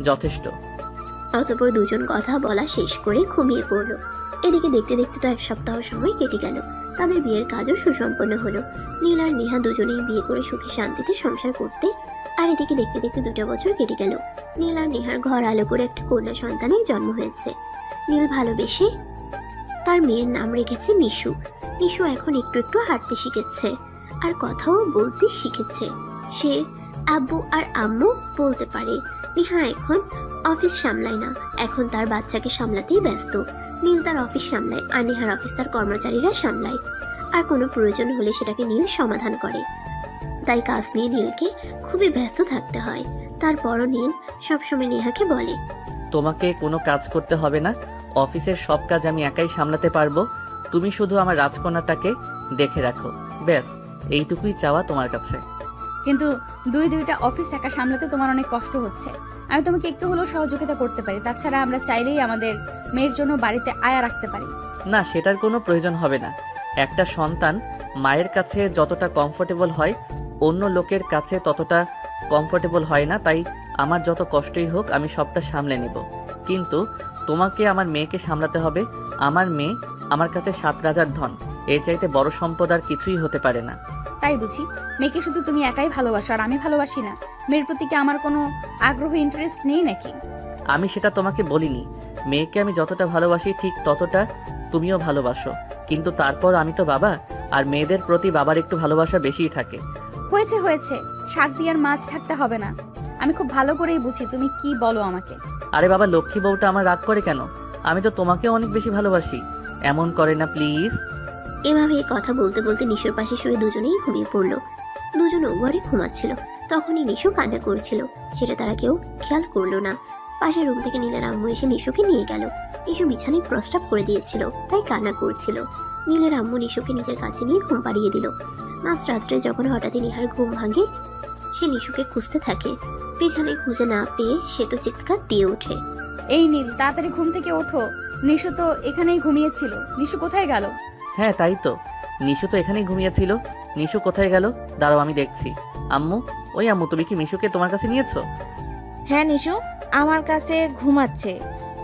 যথেষ্ট। অতপর দুজন কথা বলা শেষ করে ঘুমিয়ে পড়লো। এদিকে দেখতে দেখতে তো এক সপ্তাহ সময় কেটে গেল। তাদের বিয়ের কাজও সুসম্পন্ন হলো। নীল আর নেহা দুজনেই বিয়ে করে সুখে শান্তিতে সংসার করতে। আর এদিকে দেখতে দেখতে 2টা বছর কেটে গেল। নীল আর নেহার ঘর আলো করে একটা কন্যা সন্তানের জন্ম হয়েছে। নীল ভালোবেসে তার মেয়ের নাম রেখেছে নিশু। নিশু এখন একটু একটু হাঁটতে শিখেছে আর কথাও বলতে শিখেছে। সে আব্বু আর আম্মু বলতে পারে। নেহা এখন অফিস সামলায় না, এখন তার বাচ্চাকে সামলাতেই ব্যস্ত। নীল তার অফিস সামলায় আর নেহার অফিস তার কর্মচারীরা সামলায়। আর কোনো প্রয়োজন হলে সেটাকে নীল সমাধান করে। তাই কাজ নিয়ে নীলকে খুবই ব্যস্ত থাকতে হয়। তারপরও নীল সবসময় নেহাকে বলে, তোমাকে কোনো কাজ করতে হবে না। অফিসের সব কাজ আমি একাই সামলাতে পারবো। তুমি শুধু আমার রাজকন্যাটাকে দেখে রাখো, ব্যাস এইটুকুই চাওয়া তোমার কাছে। কিন্তু দুইটা অফিস একা সামলাতে তোমার অনেক কষ্ট হচ্ছে। আমি তোমাকে একটু হলেও সহযোগিতা করতে পারি। তাছাড়া আমরা চাইলেই আমাদের মেয়ের জন্য বাড়িতে আয়া রাখতে পারি। না, সেটার কোনো প্রয়োজন হবে না। একটা সন্তান মায়ের কাছে যতটা কমফোর্টেবল হয় অন্য লোকের কাছে ততটা কমফোর্টেবল হয় না। তাই আমার যত কষ্টই হোক আমি সবটা সামলে নেব। কিন্তু তোমাকে আমার মেয়েকে সামলাতে হবে। আমার মেয়ে আমার কাছে 7 রাজার ধন, এর চাইতে বড় সম্পদ আর কিছুই হতে পারে না। তাই বুঝি মেয়েকে শুধু তুমি একাই ভালোবাসো আর আমি ভালোবাসি না? মেয়ের প্রতি কি আমার কোনো আগ্রহ, ইন্টারেস্ট নেই নাকি? আমি সেটা তোমাকে বলিনি। মেয়েকে আমি যতটা ভালোবাসি ঠিক ততটা তুমিও ভালোবাসো। কিন্তু তারপর আমি তো বাবা, আর মেয়েদের প্রতি বাবার একটু ভালোবাসা বেশিই থাকে। হয়েছে হয়েছে, শাক দিয়ে আর মাছ ঢাকতে হবে না। আমি খুব ভালো করেই বুঝি তুমি কি বলো আমাকে। আরে বাবা, লক্ষ্মী বউটা আমার রাগ করে কেন? আমি তো তোমাকেও অনেক বেশি ভালোবাসি। এমন করে না প্লিজ। এভাবে কথা বলতে বলতে নিশুর পাশে শুয়ে দুজনেই ঘুমিয়ে পড়ল। দুজন ঘরে ঘুমাচ্ছিল, তখনই নিশু কান্না করছিল। সেটা তারা কেউ খেয়াল করলো না। পাশের রুম থেকে নীলের আম্মু এসে নিশুকে নিয়ে গেল। নিশু বিছানায় প্রস্রাব করে দিয়েছিল, তাই কান্না করছিল। নীলের আম্মু নিশুকে নিজের কাছে নিয়ে ঘুম পাড়িয়ে দিল। মাঝ রাত্রে যখন হঠাৎই নিহার ঘুম ভাঙে, সে নিশুকে খুঁজতে থাকে। বিছানায় খুঁজে না পেয়ে সে তো চিৎকার দিয়ে ওঠে, এই নীল, তাড়াতাড়ি ঘুম থেকে ওঠো। নিশু তো এখানেই ঘুমিয়েছিল। নিশু কোথায় গেল? হ্যাঁ তাই তো, নিশু তো এখানেই ঘুমিয়েছিল। নিশু কোথায় গেল? দাঁড়াও আমি দেখছি। আম্মু, ওই আম্মু, তুমি কি মিশুকে তোমার কাছে নিয়েছো? হ্যাঁ নিশু আমার কাছে ঘুমাচ্ছে।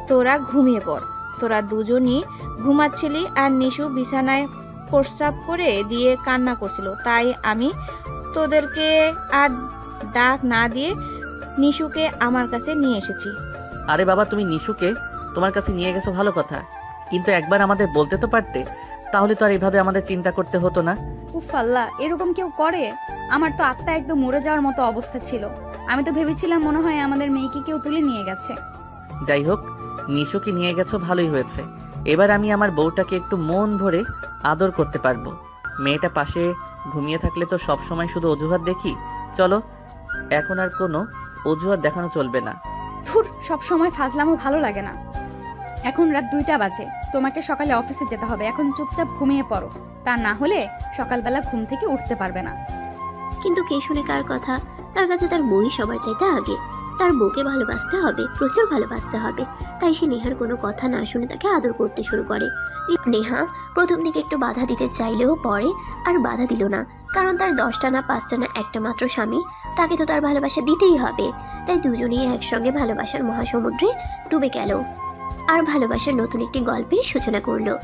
তোরা ঘুমিয়ে পড়। তোরা দুজনই ঘুমাচ্ছিলি আর নিশু বিছানায় প্রস্রাব করে দিয়ে কান্না করছিল, তাই আমি তোদেরকে আর ডাক না দিয়ে নিশুকে আমার কাছে নিয়ে এসেছি। আরে বাবা, তুমি নিশুকে তোমার কাছে নিয়ে গেছো ভালো কথা, কিন্তু একবার আমাদের বলতে তো পারতে, তাহলে তো আর এভাবে আমাদের চিন্তা করতে হতো না। উফ আল্লাহ, এরকম কেউ করে? আমার তো আত্মা একদম মরে যাওয়ার মতো অবস্থা ছিল। আমি তো ভেবেছিলাম মনে হয় আমাদের মেয়েকে কেউ তুলে নিয়ে গেছে। যাই হোক, নিশুকে নিয়ে গেছো ভালোই হয়েছে। এবার আমি আমার বউটাকে একটু মন ভরে আদর করতে পারবো। মেয়েটা পাশে ঘুমিয়ে থাকলে তো সব সময় শুধু অজুহাত দেখি। চলো, এখন আর কোনো অজুহাত দেখানো চলবে না। ধুর, সব সময় ফাজলামও ভালো লাগে না। এখন রাত 2টা বাজে, তোমাকে সকালে অফিসে যেতে হবে। এখন চুপচাপ ঘুমিয়ে পড়ো, তা না হলে সকালবেলা ঘুম থেকে উঠতে পারবে না। কিন্তু কে শুনে কার কথা? তার কাছে তার বই সবার চাইতে আগে। তার বউকে ভালোবাসতে হবে, প্রচুর ভালোবাসতে হবে। তাই সে নেহার কোনো কথা না শুনে তাকে আদর করতে শুরু করে। নেহা প্রথম দিকে একটু বাধা দিতে চাইলেও পরে আর বাধা দিল না, কারণ তার 10টা না 5টা না একটা মাত্র স্বামী, তাকে তো তার ভালোবাসা দিতেই হবে। তাই দুজনেই একসঙ্গে ভালোবাসার মহাসমুদ্রে ডুবে গেল আর ভালোবাসার নতুন একটি গল্পের সূচনা করলো।